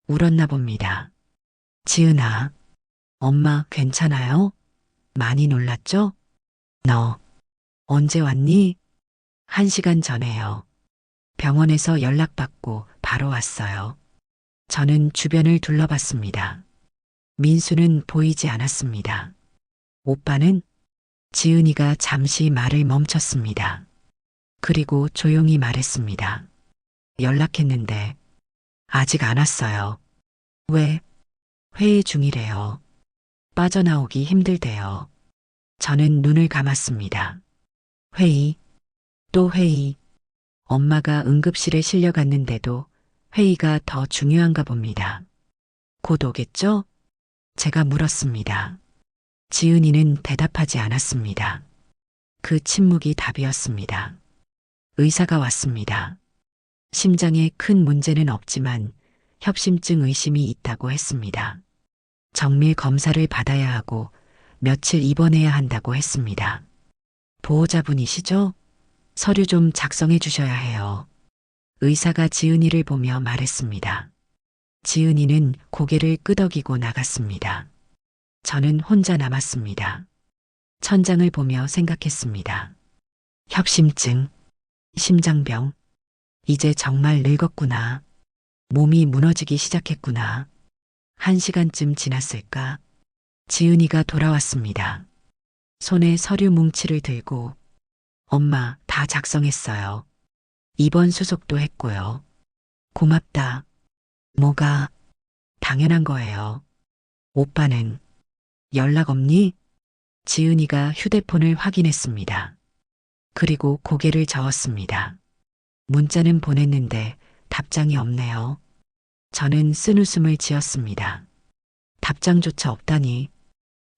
울었나 봅니다. 지은아, 엄마 괜찮아요? 많이 놀랐죠? 너 언제 왔니? 1시간 전에요. 병원에서 연락받고 바로 왔어요. 저는 주변을 둘러봤습니다. 민수는 보이지 않았습니다. 오빠는? 지은이가 잠시 말을 멈췄습니다. 그리고 조용히 말했습니다. 연락했는데 아직 안 왔어요. 왜? 회의 중이래요. 빠져나오기 힘들대요. 저는 눈을 감았습니다. 회의, 또 회의. 엄마가 응급실에 실려갔는데도 회의가 더 중요한가 봅니다. 곧 오겠죠? 제가 물었습니다. 지은이는 대답하지 않았습니다. 그 침묵이 답이었습니다. 의사가 왔습니다. 심장에 큰 문제는 없지만 협심증 의심이 있다고 했습니다. 정밀 검사를 받아야 하고 며칠 입원해야 한다고 했습니다. 보호자분이시죠? 서류 좀 작성해 주셔야 해요. 의사가 지은이를 보며 말했습니다. 지은이는 고개를 끄덕이고 나갔습니다. 저는 혼자 남았습니다. 천장을 보며 생각했습니다. 협심증, 심장병, 이제 정말 늙었구나. 몸이 무너지기 시작했구나. 1시간쯤 지났을까? 지은이가 돌아왔습니다. 손에 서류 뭉치를 들고 엄마 다 작성했어요. 입원 수속도 했고요. 고맙다. 뭐가? 당연한 거예요. 오빠는 연락 없니? 지은이가 휴대폰을 확인했습니다. 그리고 고개를 저었습니다. 문자는 보냈는데 답장이 없네요. 저는 쓴웃음을 지었습니다. 답장조차 없다니.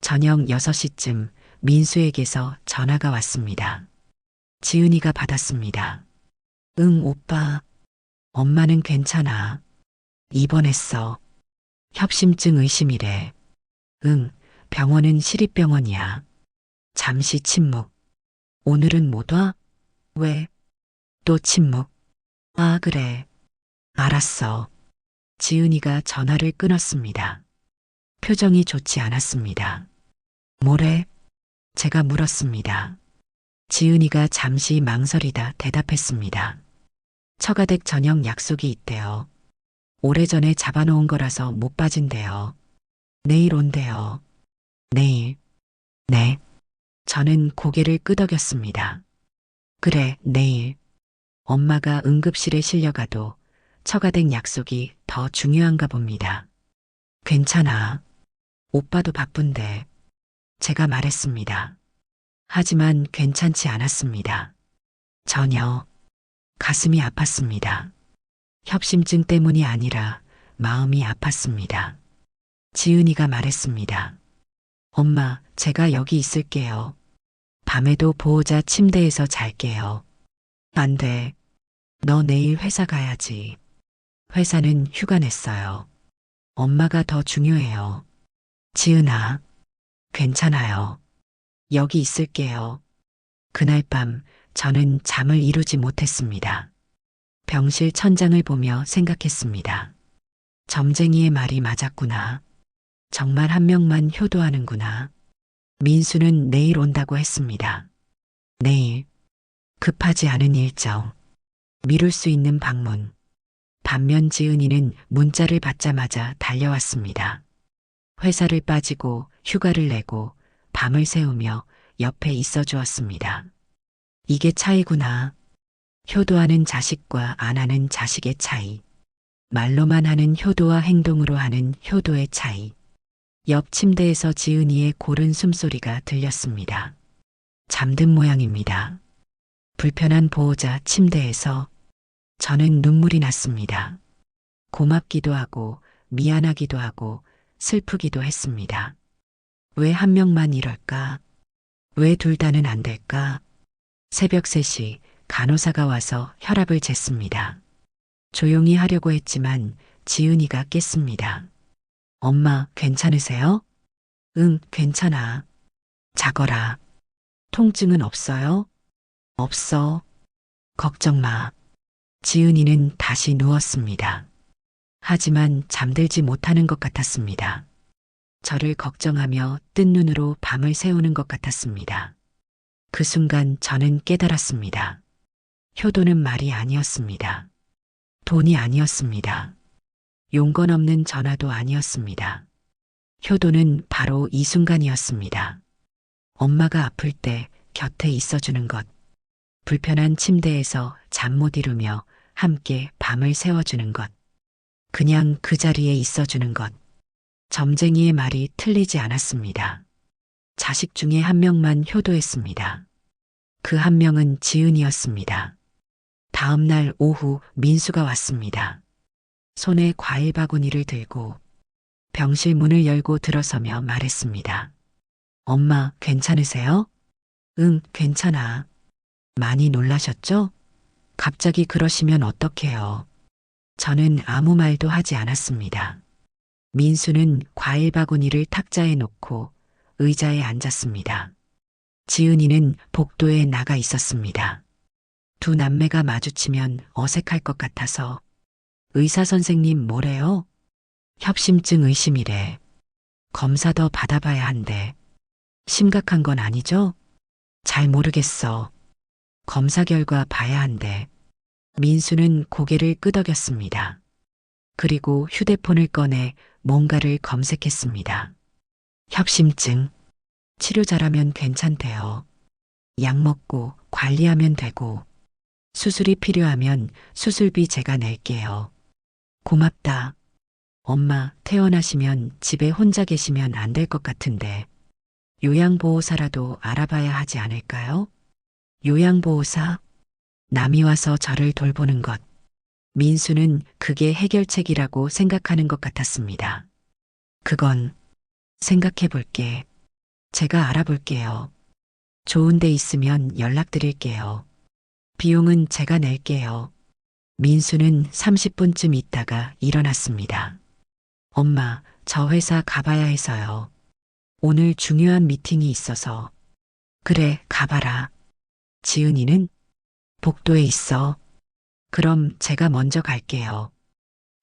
저녁 6시쯤 민수에게서 전화가 왔습니다. 지은이가 받았습니다. 응, 오빠. 엄마는 괜찮아. 입원했어. 협심증 의심이래. 응, 병원은 시립병원이야. 잠시 침묵. 오늘은 못 와? 왜? 또 침묵. 아, 그래. 알았어. 지은이가 전화를 끊었습니다. 표정이 좋지 않았습니다. 뭐래? 제가 물었습니다. 지은이가 잠시 망설이다 대답했습니다. 처가댁 저녁 약속이 있대요. 오래전에 잡아놓은 거라서 못 빠진대요. 내일 온대요. 내일. 네. 저는 고개를 끄덕였습니다. 그래, 내일. 엄마가 응급실에 실려가도 처가댁 약속이 더 중요한가 봅니다. 괜찮아. 오빠도 바쁜데. 제가 말했습니다. 하지만 괜찮지 않았습니다. 전혀. 가슴이 아팠습니다. 협심증 때문이 아니라 마음이 아팠습니다. 지은이가 말했습니다. 엄마, 제가 여기 있을게요. 밤에도 보호자 침대에서 잘게요. 안 돼. 너 내일 회사 가야지. 회사는 휴가 냈어요. 엄마가 더 중요해요. 지은아, 괜찮아요. 여기 있을게요. 그날 밤 저는 잠을 이루지 못했습니다. 병실 천장을 보며 생각했습니다. 점쟁이의 말이 맞았구나. 정말 한 명만 효도하는구나. 민수는 내일 온다고 했습니다. 내일. 급하지 않은 일정. 미룰 수 있는 방문. 반면 지은이는 문자를 받자마자 달려왔습니다. 회사를 빠지고 휴가를 내고 밤을 새우며 옆에 있어 주었습니다. 이게 차이구나. 효도하는 자식과 안 하는 자식의 차이. 말로만 하는 효도와 행동으로 하는 효도의 차이. 옆 침대에서 지은이의 고른 숨소리가 들렸습니다. 잠든 모양입니다. 불편한 보호자 침대에서 저는 눈물이 났습니다. 고맙기도 하고 미안하기도 하고 슬프기도 했습니다. 왜 한 명만 이럴까? 왜 둘 다는 안 될까? 새벽 3시 간호사가 와서 혈압을 쟀습니다. 조용히 하려고 했지만 지은이가 깼습니다. 엄마, 괜찮으세요? 응, 괜찮아. 자거라. 통증은 없어요? 없어. 걱정 마. 지은이는 다시 누웠습니다. 하지만 잠들지 못하는 것 같았습니다. 저를 걱정하며 뜬 눈으로 밤을 새우는 것 같았습니다. 그 순간 저는 깨달았습니다. 효도는 말이 아니었습니다. 돈이 아니었습니다. 용건 없는 전화도 아니었습니다. 효도는 바로 이 순간이었습니다. 엄마가 아플 때 곁에 있어주는 것, 불편한 침대에서 잠 못 이루며 함께 밤을 새워주는 것, 그냥 그 자리에 있어주는 것. 점쟁이의 말이 틀리지 않았습니다. 자식 중에 한 명만 효도했습니다. 그 한 명은 지은이었습니다. 다음 날 오후 민수가 왔습니다. 손에 과일 바구니를 들고 병실 문을 열고 들어서며 말했습니다. 엄마, 괜찮으세요? 응, 괜찮아. 많이 놀라셨죠? 갑자기 그러시면 어떡해요. 저는 아무 말도 하지 않았습니다. 민수는 과일 바구니를 탁자에 놓고 의자에 앉았습니다. 지은이는 복도에 나가 있었습니다. 두 남매가 마주치면 어색할 것 같아서 의사 선생님 뭐래요? 협심증 의심이래. 검사 더 받아봐야 한대. 심각한 건 아니죠? 잘 모르겠어. 검사 결과 봐야 한대. 민수는 고개를 끄덕였습니다. 그리고 휴대폰을 꺼내 뭔가를 검색했습니다. 협심증. 치료 잘하면 괜찮대요. 약 먹고 관리하면 되고 수술이 필요하면 수술비 제가 낼게요. 고맙다. 엄마, 퇴원하시면 집에 혼자 계시면 안 될 것 같은데 요양보호사라도 알아봐야 하지 않을까요? 요양보호사? 남이 와서 저를 돌보는 것. 민수는 그게 해결책이라고 생각하는 것 같았습니다. 그건 생각해 볼게. 제가 알아볼게요. 좋은 데 있으면 연락드릴게요. 비용은 제가 낼게요. 민수는 30분쯤 있다가 일어났습니다. 엄마, 저 회사 가봐야 해서요. 오늘 중요한 미팅이 있어서. 그래, 가봐라. 지은이는 복도에 있어. 그럼 제가 먼저 갈게요.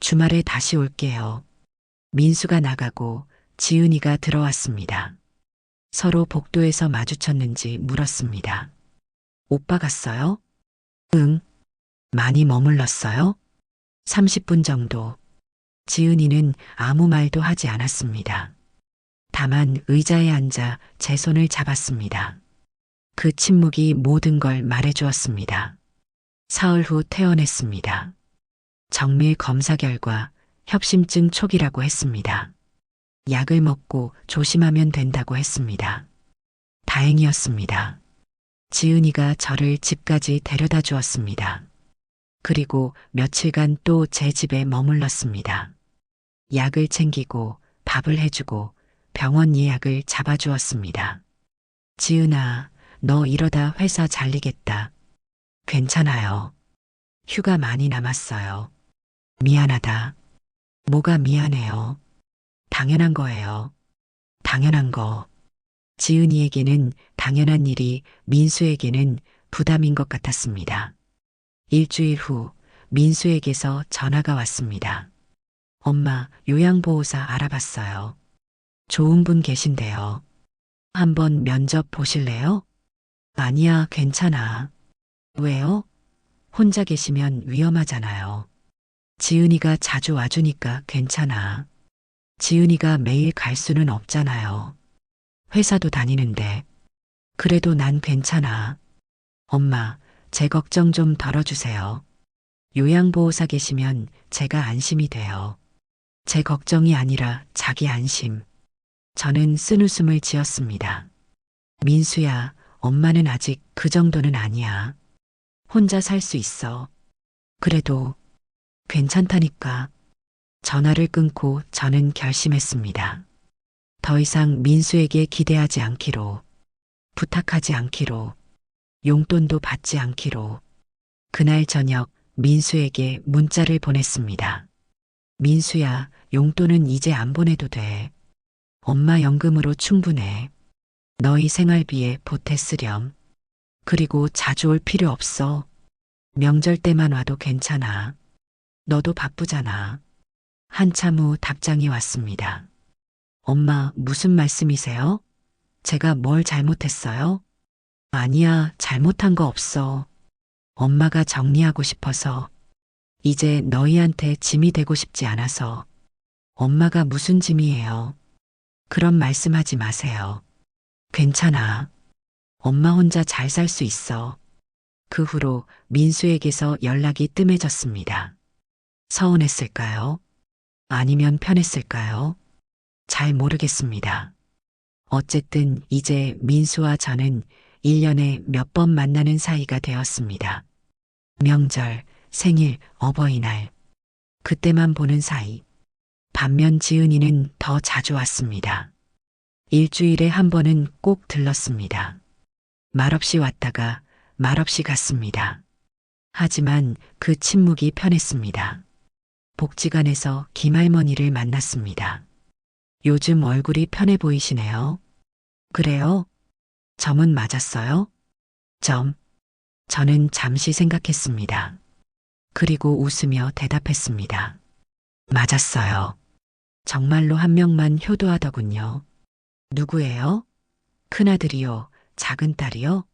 주말에 다시 올게요. 민수가 나가고 지은이가 들어왔습니다. 서로 복도에서 마주쳤는지 물었습니다. 오빠 갔어요? 응. 많이 머물렀어요? 30분 정도. 지은이는 아무 말도 하지 않았습니다. 다만 의자에 앉아 제 손을 잡았습니다. 그 침묵이 모든 걸 말해주었습니다. 사흘 후 퇴원했습니다. 정밀 검사 결과 협심증 초기라고 했습니다. 약을 먹고 조심하면 된다고 했습니다. 다행이었습니다. 지은이가 저를 집까지 데려다 주었습니다. 그리고 며칠간 또 제 집에 머물렀습니다. 약을 챙기고 밥을 해주고 병원 예약을 잡아주었습니다. 지은아, 너 이러다 회사 잘리겠다. 괜찮아요. 휴가 많이 남았어요. 미안하다. 뭐가 미안해요. 당연한 거예요. 당연한 거. 지은이에게는 당연한 일이 민수에게는 부담인 것 같았습니다. 일주일 후 민수에게서 전화가 왔습니다. 엄마, 요양보호사 알아봤어요. 좋은 분 계신데요. 한번 면접 보실래요? 아니야, 괜찮아. 왜요? 혼자 계시면 위험하잖아요. 지은이가 자주 와주니까 괜찮아. 지은이가 매일 갈 수는 없잖아요. 회사도 다니는데. 그래도 난 괜찮아. 엄마, 제 걱정 좀 덜어주세요. 요양보호사 계시면 제가 안심이 돼요. 제 걱정이 아니라 자기 안심. 저는 쓴웃음을 지었습니다. 민수야, 엄마는 아직 그 정도는 아니야. 혼자 살 수 있어. 그래도 괜찮다니까. 전화를 끊고 저는 결심했습니다. 더 이상 민수에게 기대하지 않기로, 부탁하지 않기로, 용돈도 받지 않기로. 그날 저녁 민수에게 문자를 보냈습니다. 민수야, 용돈은 이제 안 보내도 돼. 엄마 연금으로 충분해. 너희 생활비에 보태 쓰렴. 그리고 자주 올 필요 없어. 명절 때만 와도 괜찮아. 너도 바쁘잖아. 한참 후 답장이 왔습니다. 엄마, 무슨 말씀이세요? 제가 뭘 잘못했어요? 아니야, 잘못한 거 없어. 엄마가 정리하고 싶어서. 이제 너희한테 짐이 되고 싶지 않아서. 엄마가 무슨 짐이에요? 그런 말씀하지 마세요. 괜찮아. 엄마 혼자 잘 살 수 있어. 그 후로 민수에게서 연락이 뜸해졌습니다. 서운했을까요? 아니면 편했을까요? 잘 모르겠습니다. 어쨌든 이제 민수와 저는 1년에 몇 번 만나는 사이가 되었습니다. 명절, 생일, 어버이날. 그때만 보는 사이. 반면 지은이는 더 자주 왔습니다. 일주일에 한 번은 꼭 들렀습니다. 말없이 왔다가 말없이 갔습니다. 하지만 그 침묵이 편했습니다. 복지관에서 김할머니를 만났습니다. 요즘 얼굴이 편해 보이시네요. 그래요? 점은 맞았어요? 점. 저는 잠시 생각했습니다. 그리고 웃으며 대답했습니다. 맞았어요. 정말로 한 명만 효도하더군요. 누구예요? 큰아들이요? 작은 딸이요?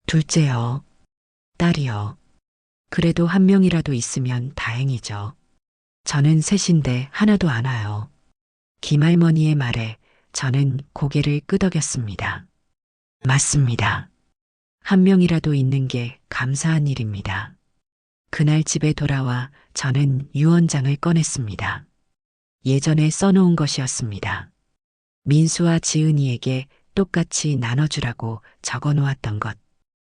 둘째요? 딸이요? 그래도 한 명이라도 있으면 다행이죠. 저는 셋인데 하나도 안 와요. 김할머니의 말에 저는 고개를 끄덕였습니다. 맞습니다. 한 명이라도 있는 게 감사한 일입니다. 그날 집에 돌아와 저는 유언장을 꺼냈습니다. 예전에 써놓은 것이었습니다. 민수와 지은이에게 똑같이 나눠주라고 적어 놓았던 것.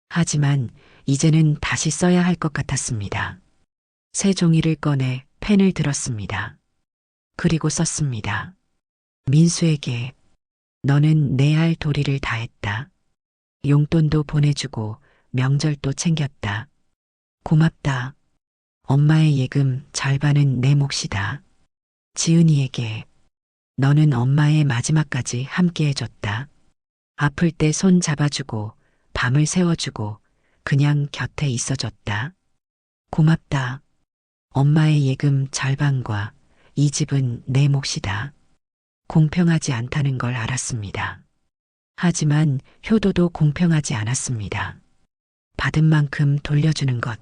하지만 이제는 다시 써야 할 것 같았습니다. 새 종이를 꺼내 펜을 들었습니다. 그리고 썼습니다. 민수에게 너는 내 할 도리를 다했다. 용돈도 보내주고 명절도 챙겼다. 고맙다. 엄마의 예금 절반은 내 몫이다. 지은이에게 너는 엄마의 마지막까지 함께 해줬다. 아플 때 손 잡아주고 밤을 새워주고 그냥 곁에 있어줬다. 고맙다. 엄마의 예금 절반과 이 집은 내 몫이다. 공평하지 않다는 걸 알았습니다. 하지만 효도도 공평하지 않았습니다. 받은 만큼 돌려주는 것.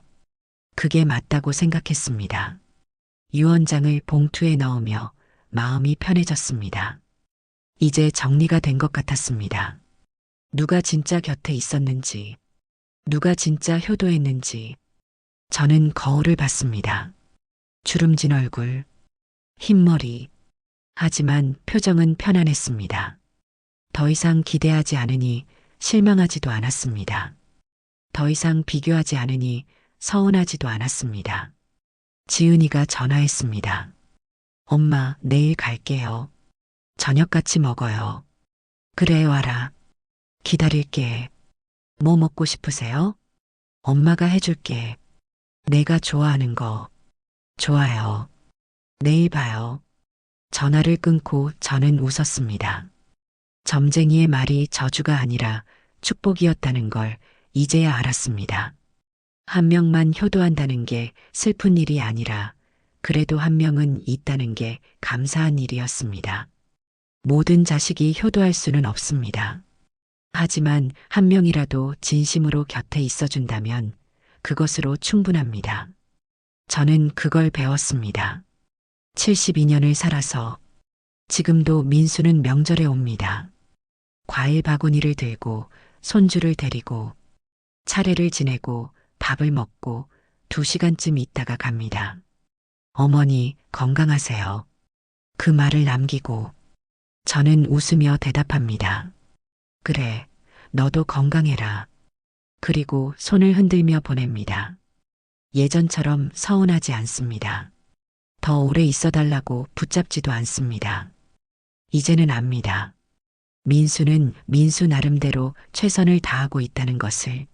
그게 맞다고 생각했습니다. 유언장을 봉투에 넣으며 마음이 편해졌습니다. 이제 정리가 된 것 같았습니다. 누가 진짜 곁에 있었는지, 누가 진짜 효도했는지. 저는 거울을 봤습니다. 주름진 얼굴, 흰머리. 하지만 표정은 편안했습니다. 더 이상 기대하지 않으니 실망하지도 않았습니다. 더 이상 비교하지 않으니 서운하지도 않았습니다. 지은이가 전화했습니다. 엄마, 내일 갈게요. 저녁 같이 먹어요. 그래, 와라. 기다릴게. 뭐 먹고 싶으세요? 엄마가 해줄게. 내가 좋아하는 거. 좋아요. 내일 봐요. 전화를 끊고 저는 웃었습니다. 점쟁이의 말이 저주가 아니라 축복이었다는 걸 이제야 알았습니다. 한 명만 효도한다는 게 슬픈 일이 아니라 그래도 한 명은 있다는 게 감사한 일이었습니다. 모든 자식이 효도할 수는 없습니다. 하지만 한 명이라도 진심으로 곁에 있어준다면 그것으로 충분합니다. 저는 그걸 배웠습니다. 72년을 살아서 지금도 민수는 명절에 옵니다. 과일 바구니를 들고 손주를 데리고 차례를 지내고 밥을 먹고 2시간쯤 있다가 갑니다. 어머니 건강하세요. 그 말을 남기고 저는 웃으며 대답합니다. 그래, 너도 건강해라. 그리고 손을 흔들며 보냅니다. 예전처럼 서운하지 않습니다. 더 오래 있어달라고 붙잡지도 않습니다. 이제는 압니다. 민수는 민수 나름대로 최선을 다하고 있다는 것을.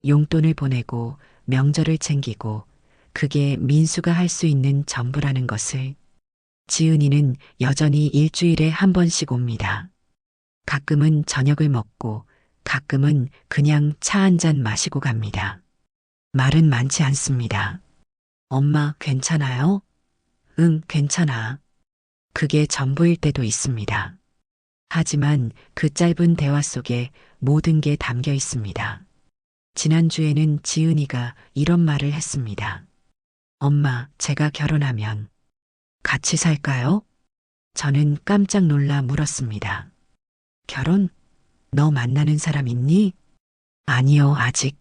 용돈을 보내고 명절을 챙기고 그게 민수가 할 수 있는 전부라는 것을. 지은이는 여전히 일주일에 한 번씩 옵니다. 가끔은 저녁을 먹고 가끔은 그냥 차 한 잔 마시고 갑니다. 말은 많지 않습니다. 엄마 괜찮아요? 응, 괜찮아. 그게 전부일 때도 있습니다. 하지만 그 짧은 대화 속에 모든 게 담겨 있습니다. 지난주에는 지은이가 이런 말을 했습니다. 엄마, 제가 결혼하면 같이 살까요? 저는 깜짝 놀라 물었습니다. 결혼? 너 만나는 사람 있니? 아니요, 아직.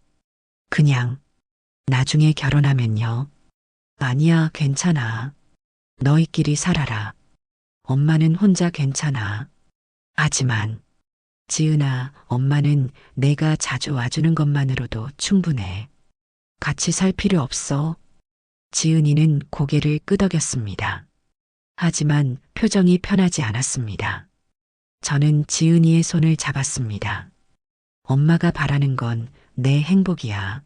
그냥 나중에 결혼하면요. 아니야, 괜찮아. 너희끼리 살아라. 엄마는 혼자 괜찮아. 하지만 지은아, 엄마는 내가 자주 와주는 것만으로도 충분해. 같이 살 필요 없어. 지은이는 고개를 끄덕였습니다. 하지만 표정이 편하지 않았습니다. 저는 지은이의 손을 잡았습니다. 엄마가 바라는 건 내 행복이야.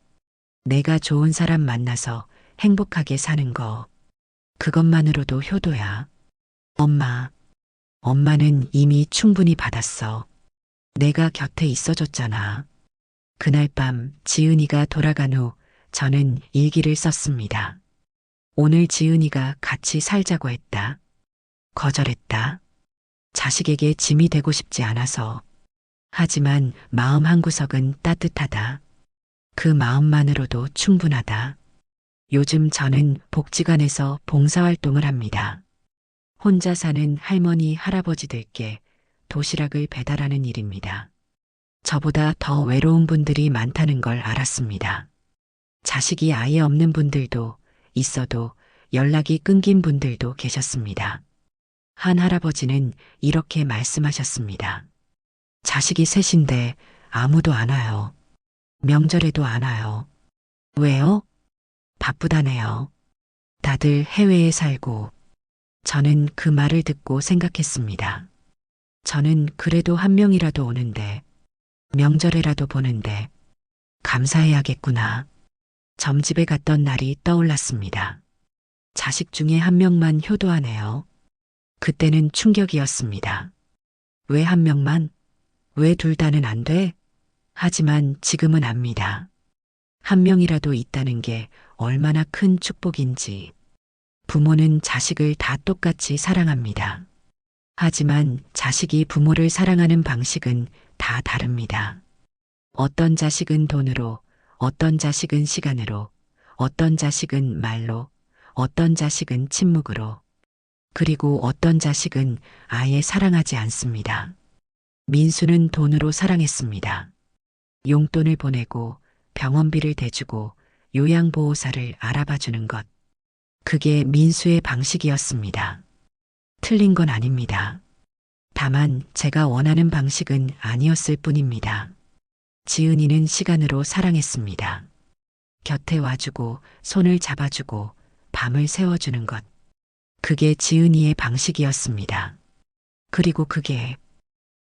내가 좋은 사람 만나서 행복하게 사는 거. 그것만으로도 효도야. 엄마, 엄마는 이미 충분히 받았어. 내가 곁에 있어줬잖아. 그날 밤 지은이가 돌아간 후 저는 일기를 썼습니다. 오늘 지은이가 같이 살자고 했다. 거절했다. 자식에게 짐이 되고 싶지 않아서. 하지만 마음 한구석은 따뜻하다. 그 마음만으로도 충분하다. 요즘 저는 복지관에서 봉사활동을 합니다. 혼자 사는 할머니, 할아버지들께 도시락을 배달하는 일입니다. 저보다 더 외로운 분들이 많다는 걸 알았습니다. 자식이 아예 없는 분들도 있어도 연락이 끊긴 분들도 계셨습니다. 한 할아버지는 이렇게 말씀하셨습니다. 자식이 셋인데 아무도 안 와요. 명절에도 안 와요. 왜요? 바쁘다네요. 다들 해외에 살고. 저는 그 말을 듣고 생각했습니다. 저는 그래도 한 명이라도 오는데, 명절에라도 보는데, 감사해야겠구나. 점집에 갔던 날이 떠올랐습니다. 자식 중에 한 명만 효도하네요. 그때는 충격이었습니다. 왜 한 명만? 왜 둘 다는 안 돼? 하지만 지금은 압니다. 한 명이라도 있다는 게 얼마나 큰 축복인지. 부모는 자식을 다 똑같이 사랑합니다. 하지만 자식이 부모를 사랑하는 방식은 다 다릅니다. 어떤 자식은 돈으로, 어떤 자식은 시간으로, 어떤 자식은 말로, 어떤 자식은 침묵으로, 그리고 어떤 자식은 아예 사랑하지 않습니다. 민수는 돈으로 사랑했습니다. 용돈을 보내고 병원비를 대주고 요양보호사를 알아봐 주는 것. 그게 민수의 방식이었습니다. 틀린 건 아닙니다. 다만 제가 원하는 방식은 아니었을 뿐입니다. 지은이는 시간으로 사랑했습니다. 곁에 와주고 손을 잡아주고 밤을 새워주는 것. 그게 지은이의 방식이었습니다. 그리고 그게